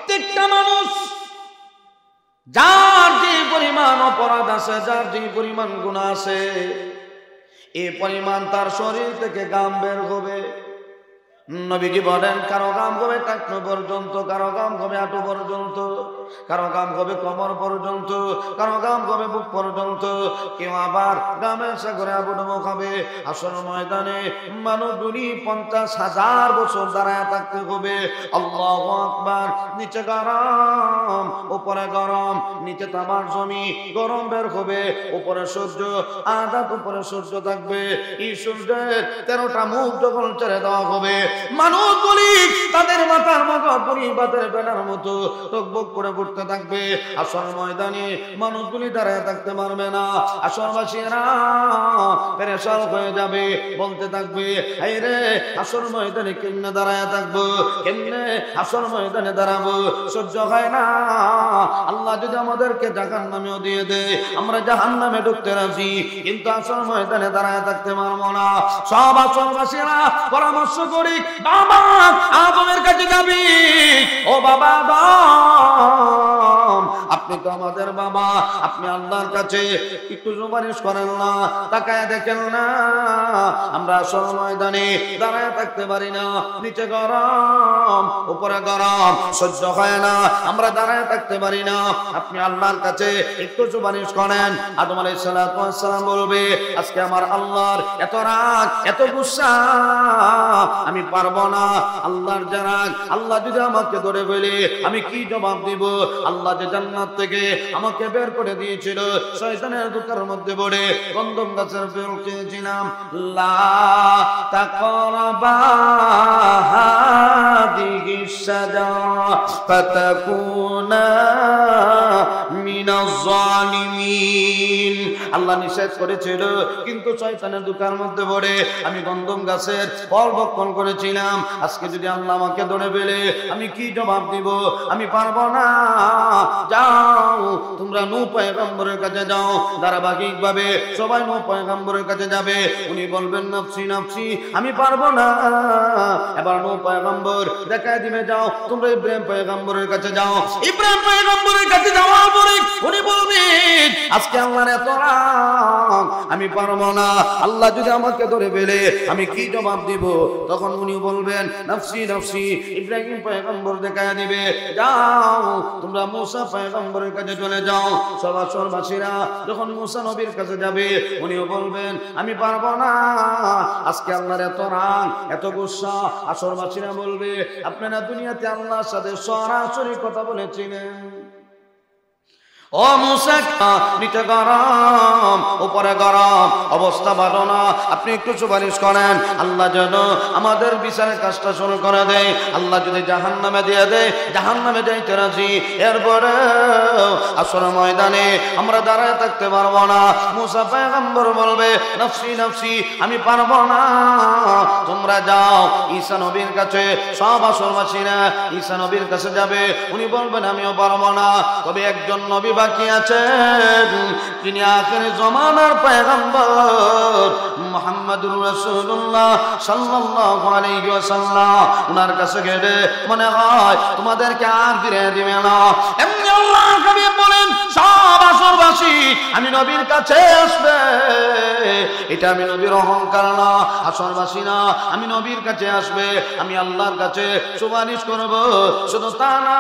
প্রত্যেকটা মানুষ যার যে পরিমাণ অপরাধ আছে, যার যে পরিমাণ গুনাহ আছে, এই পরিমাণ তার শরীর থেকে ঘাম বের হবে। নবীজি বলেন, কারো ঘাম হবে টাকনো পর্যন্ত, কারো ঘাম হবে হাঁটু পর্যন্ত, কারো ঘাম হবে কোমর পর্যন্ত, কারো ঘাম হবে বুক পর্যন্ত, কেউ আবার ঘামের সাগরে আবুডুবো খাবে। আসল ময়দানে মানুষগুলি 50,000 বছর দাঁড়ায় থাকতে হবে। আল্লাহু আকবার। নিচে গরম, উপরে গরম, নিচে তামার জমি গরম বের হবে, উপরে সূর্য, আদাত উপরে সূর্য থাকবে। এই সূর্যের 13টা মুখ যখন ছেড়ে দেওয়া হবে, মানুষগুলি তাদের মাথার মগজগুলি বাতের বেলার মতো টকবক করে ঘুরতে থাকবে। আসল ময়দানে মানুষগুলি দাঁড়ায় থাকতে পারবে না। আসলবাসীরা পেরেশান হয়ে যাবে, বলতে থাকবে, এই রে আসল ময়দানে কেমনে দাঁড়ায় থাকবো, কেমনে আসল ময়দানে দাঁড়াবো, সহ্য হয় না। আল্লাহ যদি আমাদেরকে জাহান্নামেও দিয়ে দেয়, আমরা জাহান্নামে ঢুকতে রাজি, কিন্তু আসল ময়দানে দাঁড়ায় থাকতে পারবো না। সব আসলবাসীরা পরামর্শ করি, বাবা আদমের কাছে যাবি। ও বাবা আদম, আপনি তো আমাদের বাবা, আপনি আল্লাহর কাছে একটু সুপারিশ করেন না, তাকায় দেখেন না, আমরা আসল ময়দানে দাঁড়ায় থাকতে পারি না। নিচে গরম, উপরে গরম, সহ্য হয় না, আমরা দাঁড়ায় থাকতে পারি না। আপনি আল্লাহর কাছে একটু সুপারিশ করেন। আদম আলাইহিস সালাম বলবে, আজকে আমার আল্লাহর এত রাগ, এত গুসা, আমি পারবো না। আল্লাহর যে রাগ, আল্লাহ যদি আমাকে ধরে ফেলে আমি কি জবাব দিব? আল্লাহ যে জান্নাত থেকে আমাকে বের করে দিয়েছিল, শয়তানের দুকার মধ্যে পড়ে গন্ধম গাছের ফল খেয়েছিলাম। লা তাকরাবা হাদিহি শাজারা ফাতাকুনা মিনাজ জালিমিন। আল্লাহ নিষেধ করেছিল, কিন্তু শয়তানের দুকার মধ্যে পড়ে আমি গন্ধম গাছের ফল ভক্ষণ করেছিলাম। আজকে যদি আল্লাহ আমাকে ধরে ফেলে আমি কি জবাব দিব? আমি পারবো না। যাও তোমরা নূহ পয়গম্বরের কাছে যাও। ধারাবাহিক ভাবে সবাই নূহ পয়গম্বরের কাছে যাবে। উনি বলবেন, নফসি নফসি, আমি পারবো না। এবার নূহ পয়গম্বর দেখায় দিবে, যাও তোমরা ইব্রাহিম পয়গম্বরের কাছে যাও। ইব্রাহিম পয়গম্বরের কাছে যাওয়ার পরে উনি বলবেন, আজকে আল্লাহর এত রাগ, আমি পারবো না। আল্লাহ যদি আমাকে ধরে ফেলে আমি কি জবাব দিব? তখন উনি বলবেন, নফসি নফসি। ইব্রাহিম পয়গম্বর দেখায় দিবে, যাও তোমরা মূসা পয়গম্বরের কাছে চলে যাও। সবাসীরা যখন মূসা নবীর কাছে যাবে, উনিও বলবেন, আমি পারবো না। আজকে আল্লাহর এত রাগ, এত গুসা। আসরবাসীরা বলবে, আপনারা দুনিয়াতে আল্লাহর সাথে সরাসরি কথা বলেছিলেন। ও মূসা, নিচে গরম, উপরে গরম, অবস্থা ভালো না, আপনি একটু সুপারিশ করেন। আল্লাহ যেন আমাদের বিচারের কাজটা শুরু করে দেয়। আল্লাহ যদি জাহান্নামে দিয়ে দেয়, জাহান্নামে যাইতে রাজি। এরপরে আসর ময়দানে আমরা দাঁড়ায় থাকতে পারবো না। মূসা পয়গম্বর বলবে, নফসি নফসি, আমি পারবো না। তোমরা যাও ঈসা নবীর কাছে। সব আসরবাসীরা ঈসা নবীর কাছে যাবে। উনি বলবেন, আমিও পারবো না। তবে একজন নবী বাকি আছে, তিনি আখির জামানার পয়গম্বর মুহাম্মদুর রাসূলুল্লাহ সাল্লাল্লাহু আলাইহি ওয়াসাল্লাম। উনার কাছে গেলে মনে হয় তোমাদেরকে আর ফিরে দিবে না। এমনি আল্লাহ কবি বলেন, সব আসরবাসী আমি নবীর কাছে আসবে। এটা আমি নবীর অহংকার না। আসরবাসী না, আমি নবীর কাছে আসবে। আমি আল্লাহর কাছে সুপারিশ করব। শুধু তা না,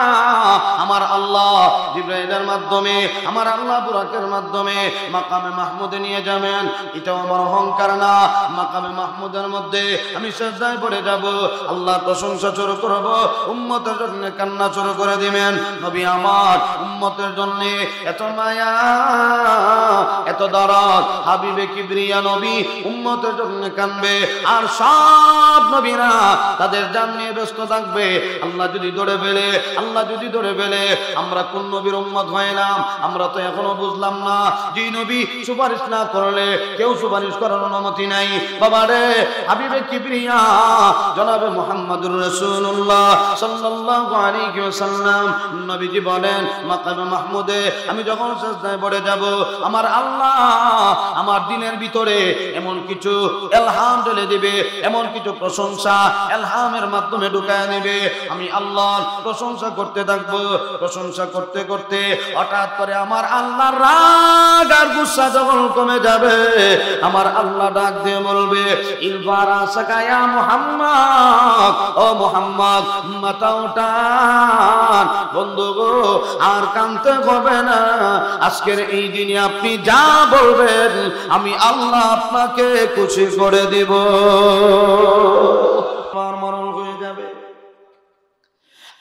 আমার আল্লাহ জিবরাইলের মাধ্যমে, আমার আল্লাহ বুরাকের মাধ্যমে মাকামে মাহমুদে নিয়ে যাবেন। এটাও আমার অহংকার না। মাকামে মাহমুদের মধ্যে আমি সিজদায় পড়ে যাব, আল্লাহর প্রশংসা শুরু করব, উম্মতের জন্য কান্না শুরু করে দিবেন। নবী আমার উম্মতের জন্য এত মায়া, এত দরদ। হাবিবে কিবরিয়া নবী উম্মতের জন্য কাঁদবে, আর সব নবীরা তাদের জান নিয়ে ব্যস্ত থাকবে। আল্লাহ যদি ধরে ফেলে, আল্লাহ যদি ধরে ফেলে গেলে আমরা কোন নবীর উম্মত হইলাম আমরা তো এখনো বুঝলাম না। যে নবী সুপারিশ না করলে কেউ সুপারিশ করার অনুমতি নাই। বাবারে হাবিবে কিবরিয়া জনাবে মুহাম্মদুর রাসূলুল্লাহ সাল্লাল্লাহু আলাইহি ওয়াসাল্লাম নবীজি বলেন মাকামে মাহমুদে আমি যখন সিজদায় পড়ে যাব আমার আল্লাহ আমার দিনের ভিতরে এমন কিছু ইলহাম ঢেলে দিবে, এমন কিছু প্রশংসা ইলহামের মাধ্যমে ঢুকায় নেবে। আমি আল্লাহর প্রশংসা করতে থাকবো। প্রশংসা করতে করতে হঠাৎ করে আমার আল্লাহর রাগ আর গুসা যখন কমে যাবে আমার আল্লাহ ডাক দিয়ে বলবে ইলবারা সাকায়া মুহাম্মদ, ও মুহাম্মদ মাথা উঠান। বন্ধু গো আর কাঁদতে হবে না, আজকের এই দিনে আপনি যা বলবেন আমি আল্লাহ আপনাকে খুশি করে দিব। আমার মরণ হয়ে যাবে,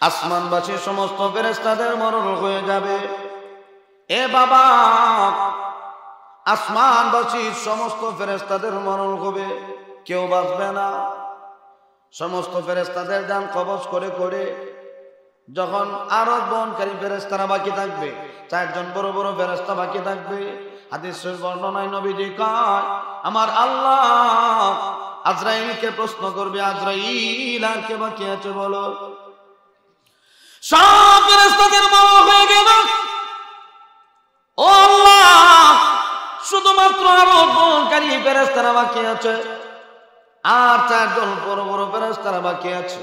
আসমানবাসী সমস্ত ফেরেশতাদের মরণ হয়ে যাবে। এ বাবা আসমানবাসী সমস্ত ফেরেশতাদের মরণ হবে, কেউ বাঁচবে না। সমস্ত ফেরেশতাদের জান কবজ করে করে যখন আরো বহনকারী ফেরেশতারা বাকি থাকবে, 4 জন বড় বড় ফেরেশতা বাকি থাকবে। হাদিসের বর্ণনায় নবীজি কয় আমার আল্লাহ আজরাইলকে প্রশ্ন করবে আজরাইল আর কে বাকি আছে বলো। সব ফেরেশতাদের মরণ হয়ে গেল। ও আল্লাহ শুধুমাত্র আরো বহনকারী ফেরেশতারা বাকি আছে, আর 4 জন বড় বড় ফেরেশতারা বাকি আছে।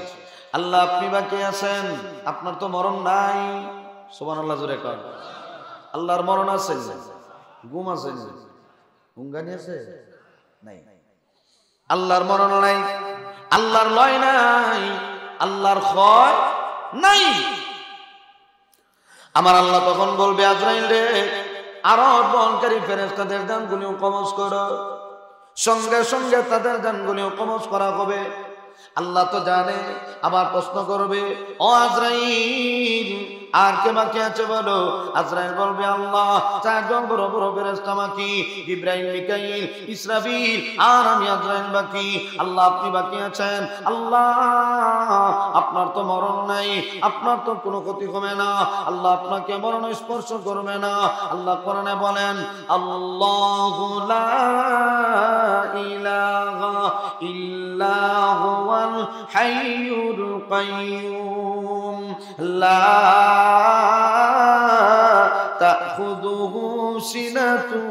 আল্লাহ আপনি বাকি আছেন, আপনার তো মরণ নাই। সুবহানাল্লাহ জোরে কর। আল্লাহর মরণ আছে, ঘুম আছে, ঘুমগানি আছে নাই। আল্লাহর মরণ নাই, আল্লাহর লয় নাই, আল্লাহর ক্ষয় নাই। আমার আল্লাহ তখন বলবে আজরাইল রে আরো বহনকারী ফেরেশতাদের জানগুলিও কবজ করো। সঙ্গে সঙ্গে তাদের জানগুলিও কবজ করা হবে। আল্লাহ তো জানে, আবার প্রশ্ন করবে ও আজরাইল আর কে বাকি আছে বলো। আজরাইল বলবে আল্লাহ 4 জন বড় বড় ফেরেশতা বাকি, জিবরাইল মিকাইল ইসরাফিল আর আমি আজরাইল বাকি। আল্লাহ আপনি বাকি আছেন। আল্লাহ আপনার তো মরণ নাই, আপনার তো কোনো ক্ষতি হবে না, আল্লাহ আপনাকে মরণ স্পর্শ করবে না। আল্লাহ কোরআনে বলেন আল্লাহু লা ইলাহা ইল্লা হুয়াল হাইয়ুল কাইয়্যুম লা তাখুযুহু সিনাতুন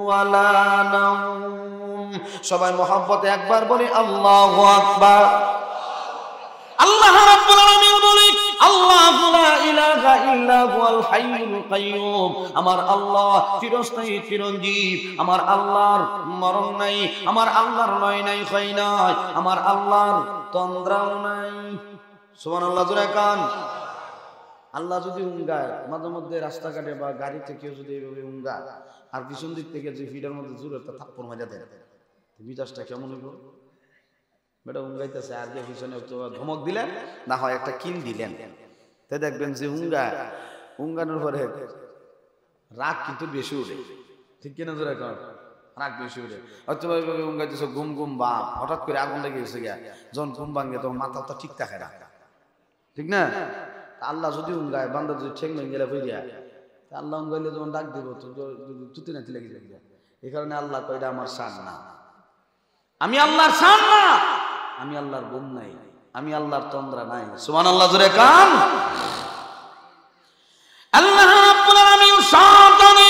ওয়ালা নাওম। সবাই মহব্বতে একবার বলি আল্লাহু আকবার। আল্লাহ রাব্বুল আলামিন বলে আল্লাহু লা ইলাহা ইল্লা হুয়াল হাইয়ুল কাইয়্যুম। আমার আল্লাহ চিরস্থায়ী চিরঞ্জীব, আমার আল্লাহর মরণ নাই, আমার আল্লাহর লয় নাই, ক্ষয় নাই, আমার আল্লাহর তন্দ্রাও নাই। সুবহানাল্লাহ জোরে কান। আল্লাহ যদি উঙ্গায় মাঝে মধ্যে রাস্তাঘাটে বা গাড়িতে কেউ যদি এইভাবে উঙ্গায় আর পিছন দিক থেকে যে ফিডার মধ্যে জোরে একটা থাপ্পড় মারা দেয়, মিজাজটা কেমন হইব? বেটা উঙ্গাইতেছে আর গিয়ে পিছনে ধমক দিলেন, না হয় একটা কিল দিলেন, তাই দেখবেন যে উঙ্গানোর পরে রাগ কিন্তু বেশি উঠে। ঠিক কিনা জোরে কর? রাগ বেশি উঠে। হয়তো এইভাবে উঙ্গাইতেছে ঘুম ঘুম বাপ, হঠাৎ করে আগুন লেগে গেছে গিয়া, যখন ঘুম ভাঙে তখন মাথা তো ঠিক থাকে না, ঠিক না? আল্লাহ যদি উঙ্গায় বান্দা যদি ঠেক ভেঙে গেলে হয়ে যায়, আল্লাহ উঙ্গাইলে যখন ডাক দিব তো তুতি নাতি লেগে যাবে। এই কারণে আল্লাহ কয়টা আমার শান না, আমি আল্লাহর শান না, আমি আল্লাহর গুণ নাই, আমি আল্লাহর তন্দ্রা নাই। সুবহানাল্লাহ জোরে কান। আল্লাহ রাব্বুল আলামিন সব জানে।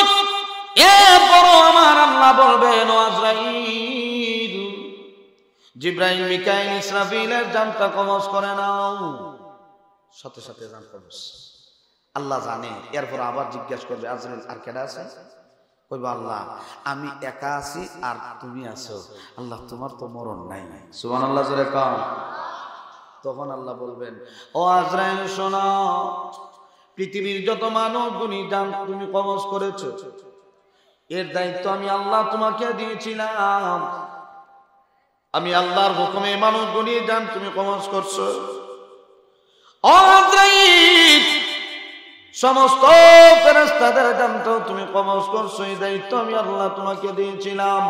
এরপর আমার আল্লাহ বলবেন ও আজরাইল জিবরাইল মিকাইল ইসরাফিলের জানটা কবজ করে নাও। সাথে সাথে জান কবজ। আল্লাহ জানে। এরপর আবার জিজ্ঞাসা করবে আজরাইল আর কেডা আছে? কইবা আল্লাহ আমি একা আছি আর তুমি আছো। আল্লাহ তোমার তো মরণ নাই। সুবহানাল্লাহ জোরে কান। তখন আল্লাহ বলবেন ও আজরাইল শোনো, পৃথিবীর যত মানব গুণী জান তুমি কবজ করেছো, এর দায়িত্ব আমি আল্লাহ তোমাকে দিয়েছিলাম। আমি আল্লাহর হুকুমে মানব গুণী জান তুমি কবজ করছো। ও আজরাইল সমস্ত ফেরেশতাদের জানটাও তুমি কবজ করছো, এই দায়িত্ব আমি আল্লাহ তোমাকে দিয়েছিলাম।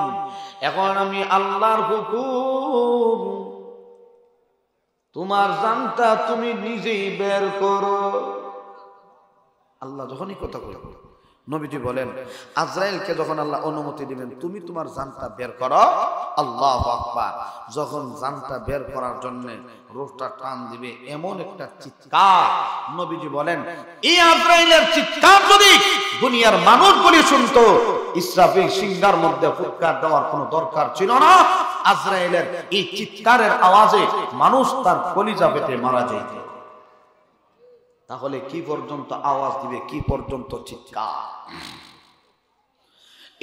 এখন আমি আল্লাহর হুকুম, তোমার জানটা তুমি নিজেই বের করো। আল্লাহ যখনই কথা বলবে, নবীজি বলেন আজরাইলকে যখন আল্লাহ অনুমতি দিবেন তুমি তোমার জানটা বের করো, আল্লাহু আকবার, যখন জানটা বের করার জন্য রূহটা টান দিবে, এমন একটা চিৎকার, নবীজি বলেন এই আজরাইলের চিৎকার যদি দুনিয়ার মানুষগুলি শুনতো, ইসরাফিল সিংহার মধ্যে ফুৎকার দেওয়ার কোনো দরকার ছিল না। আজরাইলের এই চিৎকারের আওয়াজে মানুষ তার কলিজা পেটে মারা যেত। তাহলে কি পর্যন্ত আওয়াজ দিবে, কি পর্যন্ত চিৎকার।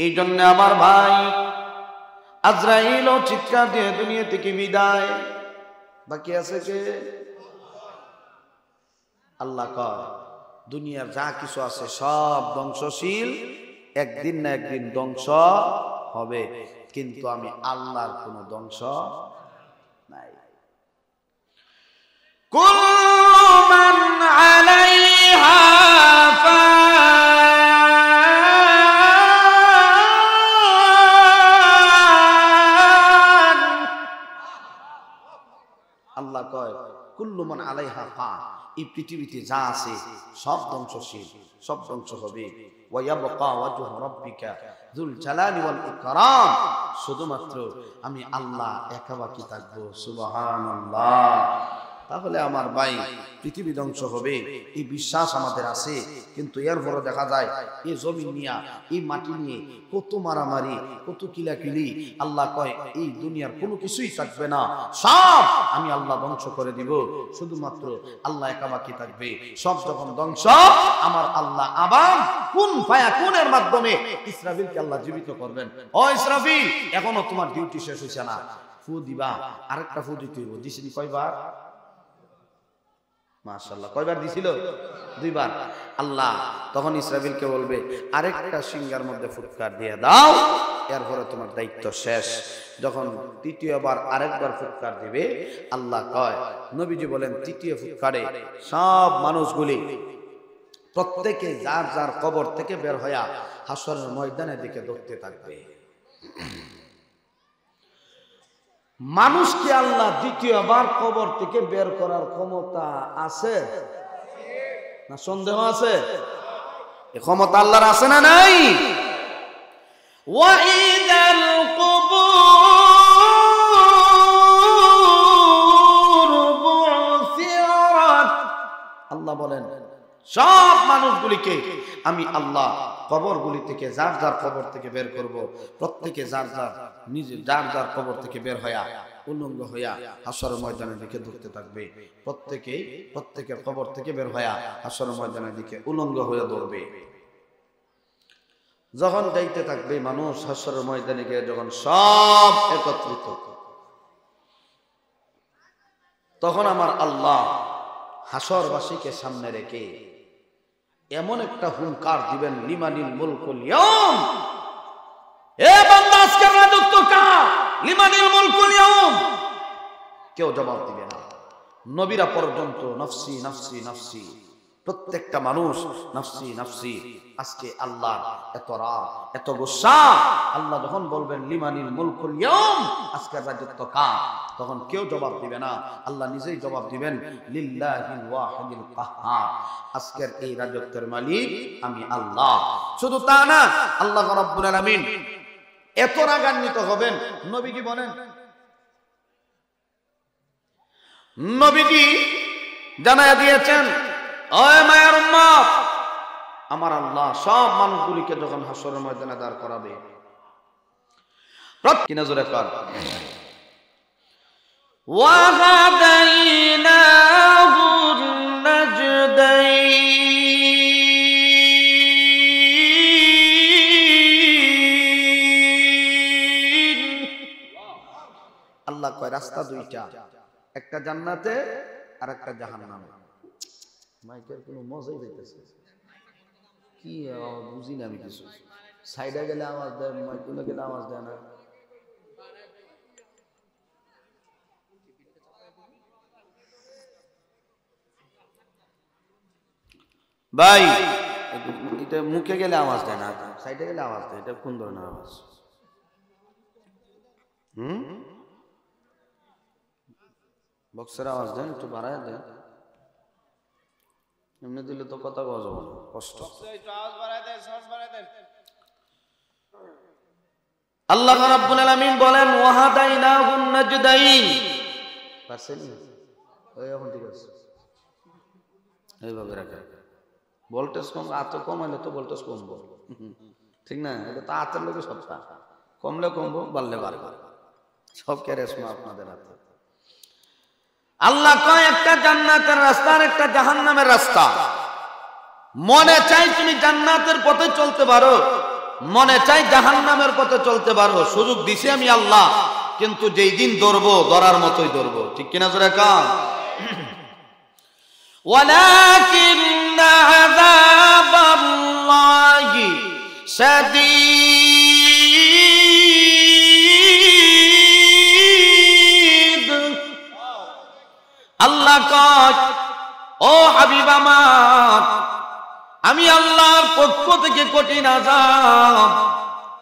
এই জন্য আমার ভাই আজরাইলও চিৎকার দিয়ে দুনিয়া থেকে বিদায়। বাকি আছে কে? আল্লাহ কয় দুনিয়ার যা কিছু আছে সব ধ্বংসশীল, একদিন না একদিন ধ্বংস হবে, কিন্তু আমি আল্লাহর কোনো ধ্বংস নাই। কুল্লু মান আলাইহা ফান। আল্লাহ কয় কুল্লু মান আলাইহা ফান, এই পৃথিবীতে যা আছে সব ধ্বংসশীল, সব ধ্বংস হবে। ওয়া ইয়াবকা ওয়াজহু রাব্বিকা যুল জালালি ওয়াল ইকরাম, শুধুমাত্র আমি আল্লাহ একা বাকি থাকবো। সুবহানাল্লাহ। তাহলে আমার ভাই পৃথিবী ধ্বংস হবে এই বিশ্বাস আমাদের আছে, কিন্তু এরপরও দেখা যায় এই জমি নিয়ে, এই মাটি নিয়ে কত মারামারি, কত কিলাকিলি। আল্লাহ কয় এই দুনিয়ার কোনো কিছুই থাকবে না, সব আমি আল্লাহ ধ্বংস করে দিব, শুধুমাত্র আল্লাহ একা বাকি থাকবে। সব যখন ধ্বংস, আমার আল্লাহ আবার কুন ফায়াকুনের মাধ্যমে ইসরাফিলকে আল্লাহ জীবিত করবেন। ও ইসরাফিল, এখনো তোমার ডিউটি শেষ হইছে না, ফু দিবা, আরেকটা ফু দিতে হইব। দিছেন কয়বার? মাশাআল্লাহ, কয়বার দিছিল? 2 বার। আল্লাহ তখন ইসরাফিলকে বলবে আরেকটা সিংহার মধ্যে ফুৎকার দিয়ে দাও, এরপরে তোমার দায়িত্ব শেষ। যখন তৃতীয়বার আরেকবার ফুৎকার দিবে, আল্লাহ কয়, নবীজি বলেন তৃতীয় ফুৎকারে সব মানুষগুলি প্রত্যেকে যার যার কবর থেকে বের হইয়া হাসরের ময়দানের দিকে দৌড়তে থাকবে। মানুষকে আল্লাহ দ্বিতীয়বার কবর থেকে বের করার ক্ষমতা আছে না সন্দেহ আছে? এই ক্ষমতা আল্লাহর আছে না নাই? ওয়াইদাল কুবুর বুসিরাত, আল্লাহ বলেন সব মানুষগুলিকে আমি আল্লাহ কবরগুলি থেকে যার যার কবর থেকে বের করব। প্রত্যেকে যার যার নিজে যার যার কবর থেকে বের হইয়া উলঙ্গ হইয়া হাসরের ময়দানের দিকে দৌড়তে থাকবে। প্রত্যেকের কবর থেকে বের হইয়া হাসরের ময়দানের দিকে উলঙ্গ হইয়া দৌড়বে। যখন যাইতে থাকবে মানুষ হাসরের ময়দানে গিয়ে, যখন সব একত্রিত, তখন আমার আল্লাহ হাসরবাসীকে সামনে রেখে এমন একটা হুঙ্কার দিবেন, লিমানিল মুলকুল ইয়াউম, এ বান্দা আজকের রাজত্ব কার? লিমানিল মুলকুল ইয়াউম। কেউ জবাব দিবে না, নবীরা পর্যন্ত নফসি নফসি নফসি, প্রত্যেকটা মানুষ নফসি নফসি। আজকে আল্লাহ এত রাগ, এত গুসা, আল্লাহ যখন বলবেন লিমানিল মুলকুল ইয়াউম, আজকের রাজত্ব কার, তখন কেউ জবাব দিবে না, আল্লাহ নিজেই জবাব দিবেন লিল্লাহিল ওয়াহিদিল কাহ্হার, আজকের এই রাজত্বের মালিক আমি আল্লাহ। শুধু তা না, আল্লাহ রাব্বুল আলামিন এত রাগান্বিত হবেন, নবীজি বলেন, নবীজি জানায়া দিয়েছেন, ওই মায়ের উম্মত, আমার আল্লাহ সব মানুষগুলিকে যখন হাসরের ময়দানে দাঁড় করাবে, কিনা জোরে কর, ওয়াহাদাইনাহু নাজদাইন। আল্লাহ কয় রাস্তা দুইটা, একটা জান্নাতে আর একটা জাহান্নামে। মাইকের কোনো মজাই হইতেছে কি বুঝি না আমি কিছু। সাইডে গেলে আওয়াজ দেয়, মাইকুলে গেলে আওয়াজ দেয় না। ভাই এটা মুখে গেলে আওয়াজ দেয় না, সাইডে গেলে আওয়াজ দেয়, এটা কোন ধরনের আওয়াজ? বক্সের আওয়াজ দেন, একটু বাড়ায় দেন। এমনি দিলে তো কথা কওয়া যাবে না, কষ্ট। আল্লাহ রাব্বুল আলামিন বলেন ওয়াহাদাইনাহুন নাজদাইন। পারছেন? ওই এখন ঠিক আছে, এইভাবে রাখা। ভোল্টেজ কম, আত কম হলে তো ভোল্টেজ কমবো, ঠিক না? এটা তো আতের লোকে সত্তা, কমলে কমবো, বাড়লে বাড়বে, সব ক্যারেসমা আপনাদের হাতে। আল্লাহ কয় একটা জান্নাতের রাস্তা আর একটা জাহান্নামের রাস্তা। মনে চাই তুমি জান্নাতের পথে চলতে পারো, মনে চাই জাহান্নামের পথে চলতে পারো, সুযোগ দিছি আমি আল্লাহ। কিন্তু যেই দিন ধরবো ধরার মতোই ধরবো, ঠিক কিনা জোরে কান। ওয়ালাকিন্না আযাবাল্লাহি শাদীদ। আল্লাহ কয় ও হাবিব আমার, আমি আল্লাহর পক্ষ থেকে কঠিন আযাব,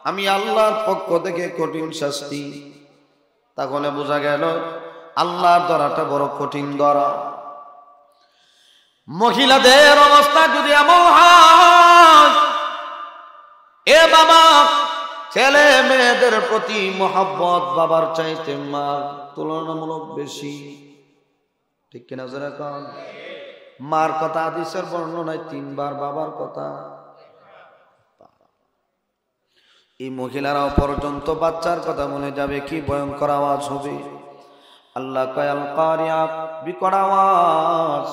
আমি আল্লাহর পক্ষ থেকে কঠিন শাস্তি। তাহলে বোঝা গেল আল্লাহর ধরাটা বড় কঠিন ধরা। মহিলাদের অবস্থা যদি এমন হয়, এ বাবা ছেলে মেয়েদের প্রতি মহব্বত বাবার চাইতে মার তুলনামূলক বেশি, ঠিক কিনা যারা কন? মার কথা হাদিসের বর্ণনায় 3 বার, বাবার কথা। এই মহিলারাও পর্যন্ত বাচ্চার কথা মনে যাবে, কি ভয়ঙ্কর আওয়াজ হবে। আল্লাহ কয় আল কারিয়া, বিকট আওয়াজ।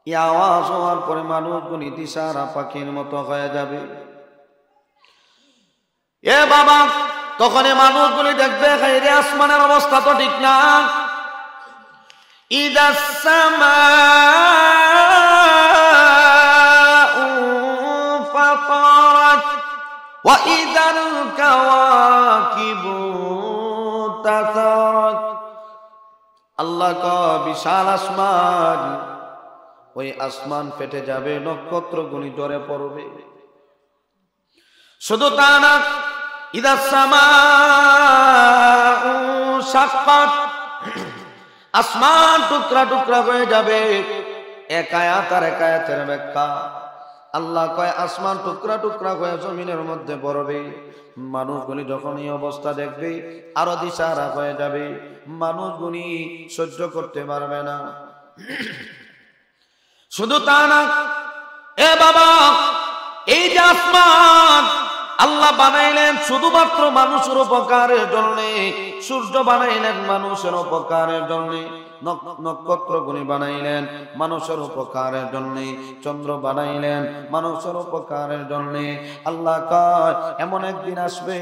এই আওয়াজ হওয়ার পরে মানুষগুলি দিশারা পাখির মতো হয়ে যাবে। এ বাবা তখন এই মানুষগুলি দেখবে খাইরে আসমানের অবস্থা তো ঠিক না। ইদাস সামাউ ফাতারাত ওয়া ইদাল কাওয়াকিবু তাসারাত। আল্লাহ কয় বিশাল আসমান, ওই আসমান ফেটে যাবে, নক্ষত্রগুলি ঝরে পড়বে। শুধু তা না, ইদাস সামাউ শাক্কাত, আসমান টুকরা টুকরা হয়ে যাবে। এক আয়াত আর এক আয়াতের ব্যাখ্যা। আল্লাহ কয় আসমান টুকরা টুকরা হয়ে জমিনের মধ্যে পড়বে। মানুষগুলি যখন এই অবস্থা দেখবে আরো দিশাহারা হয়ে যাবে, মানুষগুলি সহ্য করতে পারবে না। শুধু তা না, এ বাবা এই যে আসমান আল্লাহ বানাইলেন শুধুমাত্র মানুষের উপকারের জন্য, সূর্য বানাইলেন মানুষের উপকারের জন্য, নক্ষত্রগুলি বানাইলেন মানুষের উপকারের জন্য, চন্দ্র বানাইলেন মানুষের উপকারের জন্য। আল্লাহ কয় এমন একদিন আসবে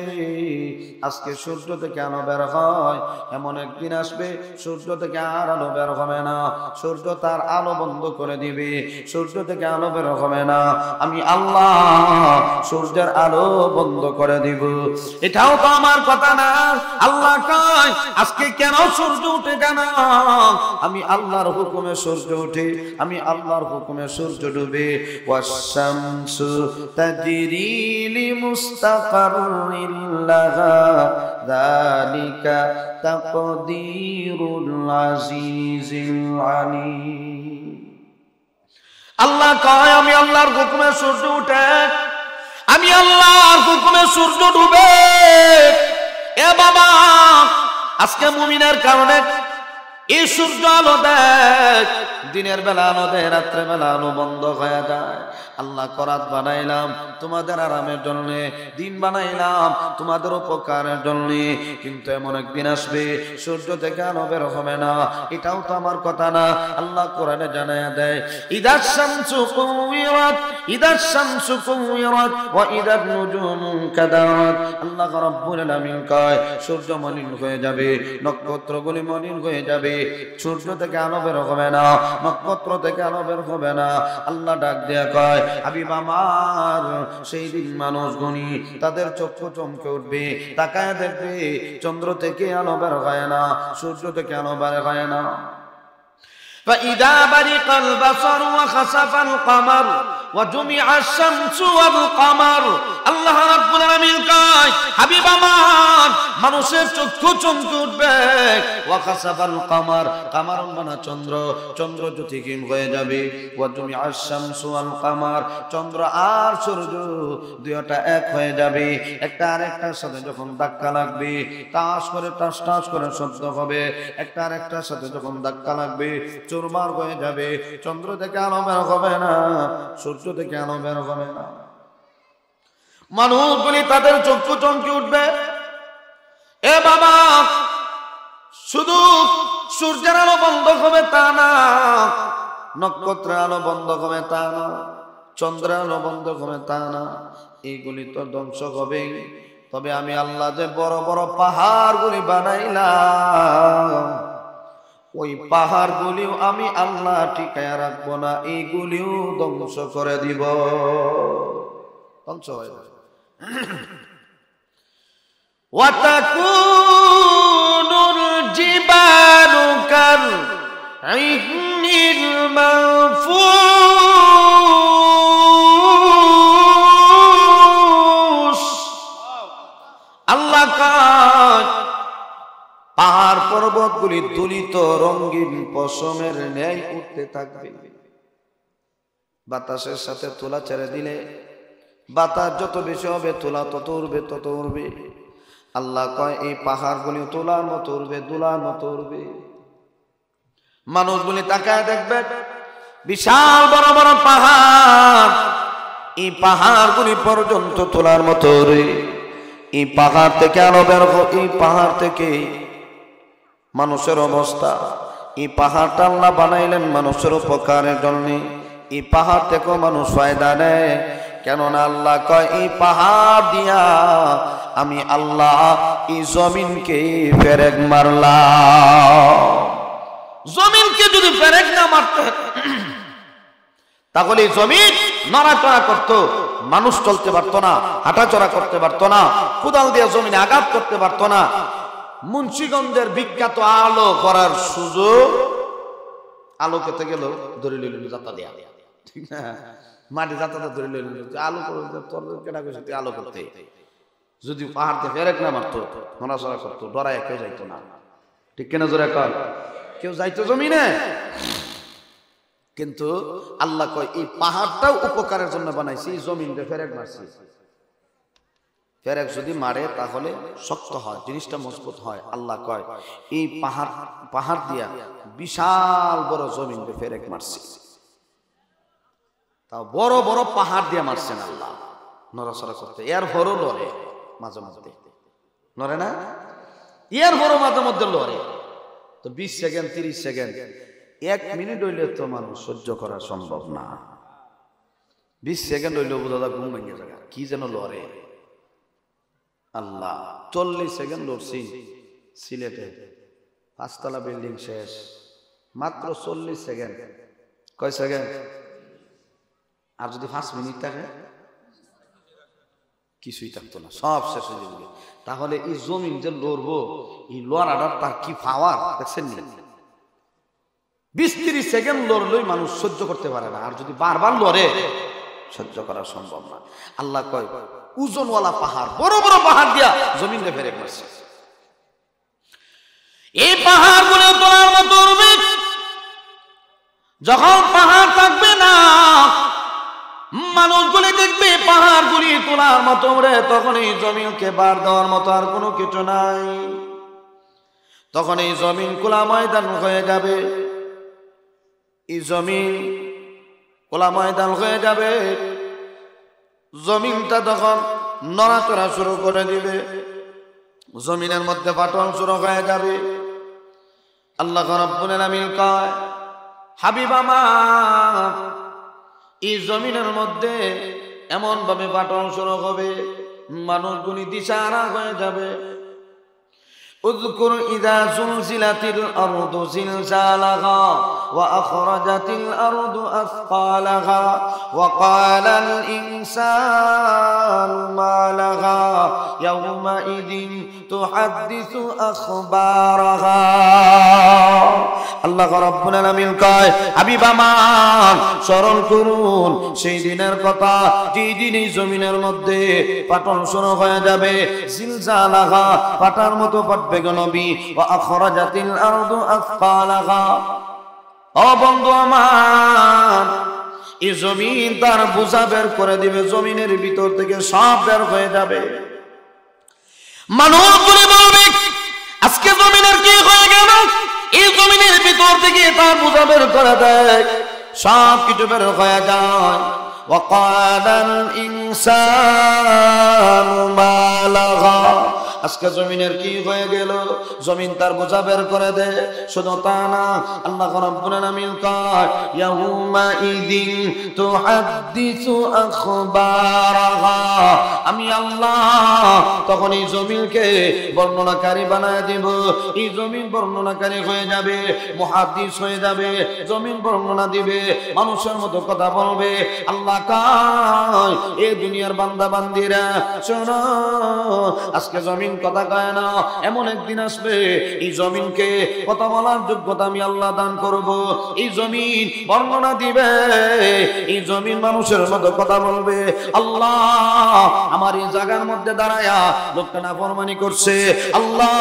আজকে সূর্য থেকে আলো বের হয়, এমন একদিন আসবে সূর্য থেকে আর আলো বের হবে না, সূর্য তার আলো বন্ধ করে দিবে, সূর্য থেকে আলো বের হবে না। আমি আল্লাহ সূর্যের আলো বন্ধ করে দিব। এটাও তো আমার কথা না। আল্লাহ কয় আজকে কেন সূর্য উঠে কেন? আমি আল্লাহর হুকুমে সূর্য উঠে, আমি আল্লাহর হুকুমে সূর্য ডুবে। ওয়াশ-শামসু তাজরি লিমুস্তাকাররিন লাহা যালিকা তাকদীরুল আজিজিল আলীম। আল্লাহ কয় আমি আল্লাহর হুকুমে সূর্য উঠে, আমি আল্লাহর হুকুমে সূর্য ডুবে। এ বাবা আজকে মুমিনের কারণে এই সূর্য আলো দেয়, দিনের বেলা আলো দেয়, রাত্রে বেলা আলো বন্ধ হয়ে যায়। আল্লাহ করাত বানাইলাম তোমাদের আরামের জন্য, দিন বানাইলাম তোমাদের উপকারের জন্য, কিন্তু এমন একদিন আসবে সূর্য থেকে আলো বের হবে না। এটাও তো আমার কথা না। আল্লাহ কোরআনে জানায়া দেয় ইদাশ শামসু কুওয়িরাত, ইদাশ শামসু কুওয়িরাত ওয়া ইদান নুজুমু কাদারাত। আল্লাহ রাব্বুল আলামিন কয় সূর্য মলিন হয়ে যাবে, নক্ষত্রগুলি মলিন হয়ে যাবে, সূর্য থেকে আলো বের হবে না, নক্ষত্র থেকে আলো বের হবে না। আল্লাহ ডাক দেয়া কয় হাবিব আমার সেই দিন মানুষগুলি তাদের চক্ষু চমকে উঠবে, তাকায় দেখবে চন্দ্র থেকে আলো বের হয় না, সূর্য থেকে আলো বের হয় না। فإذا برق البصر وخسف القمر وجمع الشمس والقمر আল্লাহ রাব্বুল আলামিন কয় হাবিব আমার মানুষের চক্ষু চমকে উঠবে ওয়া খাসাফাল কমার কমার মানে চন্দ্র চন্দ্র জ্যোতিহীন হয়ে যাবে ওয়া জুমিআ আশ-শামসু ওয়াল কমার চন্দ্র আর সূর্য দুইটা এক হয়ে যাবে একটা আরেকটার সাথে যখন ধাক্কা লাগবে টাস করে টাস টাস করে শব্দ হবে একটা আরেকটার সাথে যখন ধাক্কা লাগবে চুরমার হয়ে যাবে চন্দ্র থেকে আলো বের হবে না সূর্য থেকে আলো বের হবে না মানুষগুলি তাদের চক্ষু চমকে উঠবে এ বাবা শুধু সূর্যের আলো বন্ধ হবে তা না নক্ষত্রের আলো বন্ধ হবে তা না চন্দ্রের আলো বন্ধ হবে তা না এইগুলি তো ধ্বংস হবে তবে আমি আল্লাহ যে বড় বড় পাহাড়গুলি বানাইলাম ওই পাহাড়গুলিও আমি আল্লাহ টিকায়া রাখবো না এইগুলিও ধ্বংস করে দিব ধ্বংস হয়ে যাবে وتكون الجبال كالعهن المنفوش আল্লাহ কয় পাহাড় পর্বতগুলি দুলিত রঙিন পশমের ন্যায় উঠতে থাকবে বাতাসের সাথে তোলা ছেড়ে দিলে বাতাস যত বেশি হবে তোলা তত উড়বে তত উড়বে আল্লাহ কয় এই পাহাড়গুলি তোলার মতো উড়বে দুলার মতো উড়বে মানুষগুলি তাকায় দেখবে বিশাল বড় বড় পাহাড় এই পাহাড়গুলি পর্যন্ত তোলার মতো উড়ে এই পাহাড় থেকে আলো বের হবে এই পাহাড় থেকে মানুষের অবস্থা এই পাহাড়টা আল্লাহ বানাইলেন মানুষের উপকারের জন্য এই পাহাড় থেকেও মানুষ ফায়দা নেয় কেননা আল্লাহ কয় এই পাহাড় দিয়া আমি আল্লাহ এই জমিনকে ফেরেক মারলাম জমিনকে যদি ফেরেক না মারতে তাহলে জমিন নড়াচড়া করতো মানুষ চলতে পারতো না হাঁটাচড়া করতে পারতো না কোদাল দিয়ে জমিনে আঘাত করতে পারতো না মুন্সিগঞ্জের বিখ্যাত আলো করার সুযোগ আলো খেতে গেল ধরে লইল যাত্রা দেয়া ঠিক না মাটি যাত্রা ধরে লইল আলো করে আলো করতে যদি পাহাড় দিয়ে ফেরেক না মারতো নড়াচড়া করতো ডরায় কেউ যাইতো না ঠিক কেনা জোরে কর কেউ যাইতো জমিনে কিন্তু আল্লাহ কয় এই পাহাড়টাও উপকারের জন্য বানাইছি জমিন দিয়ে ফেরেক মারছি ফেরেক যদি মারে তাহলে শক্ত হয় জিনিসটা মজবুত হয় আল্লাহ কয় এই পাহাড় দিয়া বিশাল বড় জমিন দিয়ে ফেরেক মারছি তাও বড় বড় পাহাড় দিয়ে মারছেন আল্লাহ নড়াচড়া করতে এর ভরও লড়ে মাঝে মাঝে নড়ে না এর ভরও মাঝে মধ্যে লড়ে তো 20 সেকেন্ড 30 সেকেন্ড 1 মিনিট হইলে তো মানুষ সহ্য করা সম্ভব না 20 সেকেন্ড হইলে বোঝা ঘুম ভেঙে যাবে কি যেন লড়ে আল্লাহ 40 সেকেন্ড লড়ছি সিলেটে 5 তলা বিল্ডিং শেষ মাত্র 40 সেকেন্ড কয় সেকেন্ড আর যদি 5 মিনিট থাকে কিছুই থাকতো না সব শেষ হয়ে যাবে তাহলে এই জমিন যে লড়বো এই লড়াটার তার কি পাওয়ার দেখছেন না 20-30 সেকেন্ড লড়লেই মানুষ সহ্য করতে পারে না আর যদি বারবার লড়ে সহ্য করা সম্ভব না আল্লাহ কয় ওজনওয়ালা পাহাড় বড় বড় পাহাড় দিয়া জমিন দিয়ে ফেরেক মারছে এই পাহাড়গুলো তোলার মতো উড়বে যখন পাহাড় থাকবে না মানুষগুলি দেখবে পাহাড়গুলি তোলার মতো উড়ে তখন এই জমিনকে বার দেওয়ার মতো আর কোনো কিছু নাই তখন এই জমিন খোলা ময়দান হয়ে যাবে এই জমিন খোলা ময়দান হয়ে যাবে জমিনটা তখন নড়াচড়া শুরু করে দিবে জমিনের মধ্যে ফাটল শুরু হয়ে যাবে আল্লাহ রাব্বুল আলামিন কয় হাবিব আমার এই জমিনের মধ্যে এমন ভাবে ফাটল শুরু হবে মানুষগুলি দিশাহারা হয়ে যাবে উযকুর ইযা যুলজিলাতিল আরদু জিলজালাহা وأخرجت الأرض أثقالها وقال الإنسان ما لها يومئذ تحدث أخبارها আল্লাহ রাব্বুল আলামিন কয় হাবিব আমার স্মরণ করুন সেই দিনের কথা যেই দিন এই জমিনের মধ্যে পাটন শুরু হয়ে যাবে জিলজালাহা পাটার মতো ফাটবে গো নবী ওয়া আখরাজাতিল আরদু আথকালাহা ও বন্ধু আমার এই জমিন তার বোঝা বের করে দিবে জমিনের ভিতর থেকে সব বের হয়ে যাবে মানুষগুলো বলবে আজকে জমিনের কি হয়ে গেল এই জমিনের ভিতর থেকে তার বোঝা বের করে দেয় সব কিছু বের হয়ে যায় وقال الإنسان ما لها আজকে জমিনের কি হয়ে গেল জমিন তার বোঝা বের করে দে শুধু তা না আল্লাহ রাব্বুল আলামিন কয় ইয়াউমা ইযিন তুহাদ্দিসু আখবারাহা আমি আল্লাহ তখন এই জমিনকে বর্ণনাকারী বানায় দেব এই জমিন বর্ণনাকারী হয়ে যাবে মুহাদ্দিস হয়ে যাবে জমিন বর্ণনা দিবে মানুষের মতো কথা বলবে আল্লাহ কয় এই দুনিয়ার বান্দা বান্দীরা শোনো আজকে জমিন কথা কয় না এমন একদিন আসবে এই জমিনকে কথা বলার যোগ্যতা আমি আল্লাহ দান করব এই জমিন বর্ণনা দিবে এই জমিন মানুষের মতো কথা বলবে আল্লাহ আমার এই জায়গার মধ্যে দাঁড়ায়া লোকটা নাফরমানি করছে আল্লাহ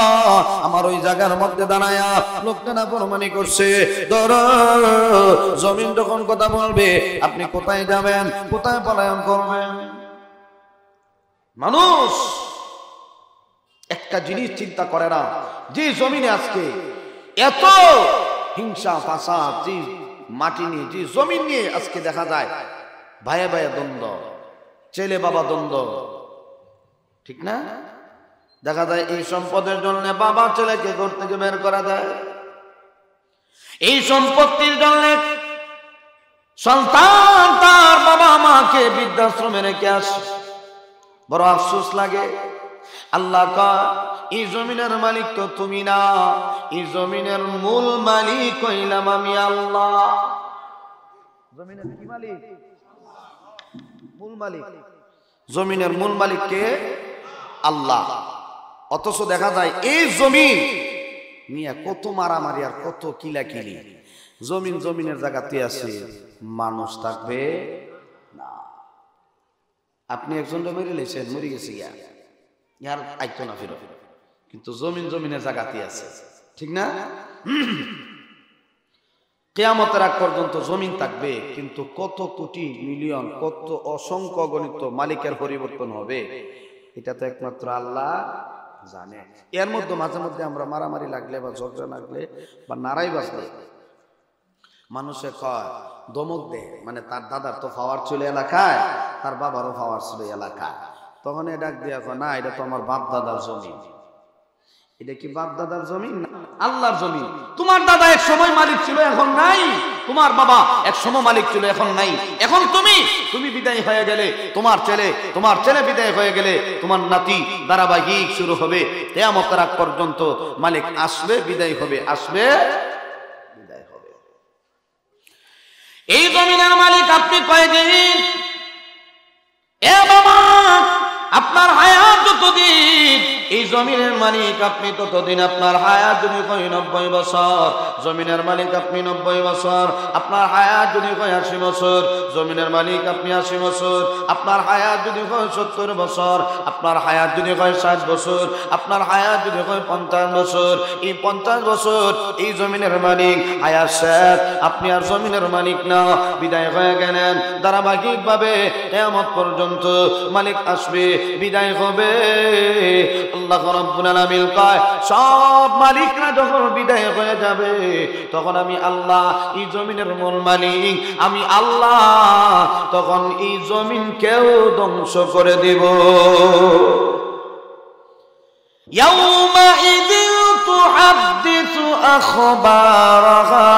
আমার ওই জায়গার মধ্যে দাঁড়ায়া লোকটা নাফরমানি করছে ধরো জমিন যখন কথা বলবে আপনি কোথায় যাবেন কোথায় পলায়ন করবেন মানুষ একটা জিনিস চিন্তা করে না যে জমিনে আজকে এত হিংসা ফাসাদ যে মাটি নিয়ে যে জমিন নিয়ে আজকে দেখা যায় ভাইয়ে ভাইয়ে দ্বন্দ্ব ছেলে বাবা দ্বন্দ্ব ঠিক না দেখা যায় এই সম্পদের জন্য বাবা ছেলেকে ঘর থেকে বের করা দেয় এই সম্পত্তির জন্য সন্তান তার বাবা মাকে বৃদ্ধাশ্রমে রেখে আসে বড় আফসোস লাগে আল্লাহ কয় এই জমিনের মালিক তো তুমি না এই জমিনের মূল মালিক হইলাম আমি আল্লাহ জমিনের কি মালিক মূল মালিক জমিনের মূল মালিক কে আল্লাহ অথচ দেখা যায় এই জমিন নিয়ে কত মারামারি আর কত কিলাকিলি জমিন জমিনের জায়গাতে আছে মানুষ থাকবে না আপনি একজন মেরে লেছেন মরে গেছে গিয়া ইয়ার আইতো না ফিরো কিন্তু জমিন জমিনের জায়গাতে আছে ঠিক না কিয়ামতের আগ পর্যন্ত জমিন থাকবে কিন্তু কত কোটি মিলিয়ন কত অসংখ্য গণিত মালিকের পরিবর্তন হবে এটা তো একমাত্র আল্লাহ জানে এর মধ্যে মাঝে মধ্যে আমরা মারামারি লাগলে বা ঝগড়া লাগলে বা নারাই বাজলে মানুষে কয় দমক দে মানে তার দাদার তো পাওয়ার ছিল এলাকায় তার বাবারও পাওয়ার ছিল এলাকায় তখন এ ডাক দিয়া কয় না এটা তো আমার বাপ দাদার জমি এটা কি বাপ দাদার জমি না আল্লাহর জমি তোমার দাদা এক সময় মালিক ছিল এখন নাই তোমার বাবা এক সময় মালিক ছিল এখন নাই এখন তুমি বিদায় হয়ে গেলে তোমার ছেলে বিদায় হয়ে গেলে তোমার নাতি ধারাবাহিক শুরু হবে কিয়ামতের আগ পর্যন্ত মালিক আসবে বিদায় হবে আসবে বিদায় হবে এই জমিনের মালিক আপনি কয়দিন এ বাবা আপনার হায়াত যতদিন এই জমিনের মালিক আপনি ততদিন আপনার হায়াত যদি হয় 90 বছর জমিনের মালিক আপনি 90 বছর আপনার হায়াত যদি হয় 80 বছর জমিনের মালিক আপনি 80 বছর আপনার হায়াত যদি হয় 70 বছর আপনার হায়াত যদি হয় 60 বছর আপনার হায়াত যদি হয় 50 বছর এই 50 বছর এই জমিনের মালিক হায়াত শেষ আপনি আর জমিনের মালিক না বিদায় হয়ে গেলেন ধারাবাহিকভাবে কিয়ামত পর্যন্ত মালিক আসবে বিদায় হবে আল্লাহ রাব্বুল আলামিন কয় সব মালিকরা যখন বিদায় হয়ে যাবে তখন আমি আল্লাহ এই জমিনের মূল মালিক আমি আল্লাহ তখন এই জমিনকেও ধ্বংস করে দেব ইয়াউমা ইযিন তুহাদ্দিসু আখবারাহা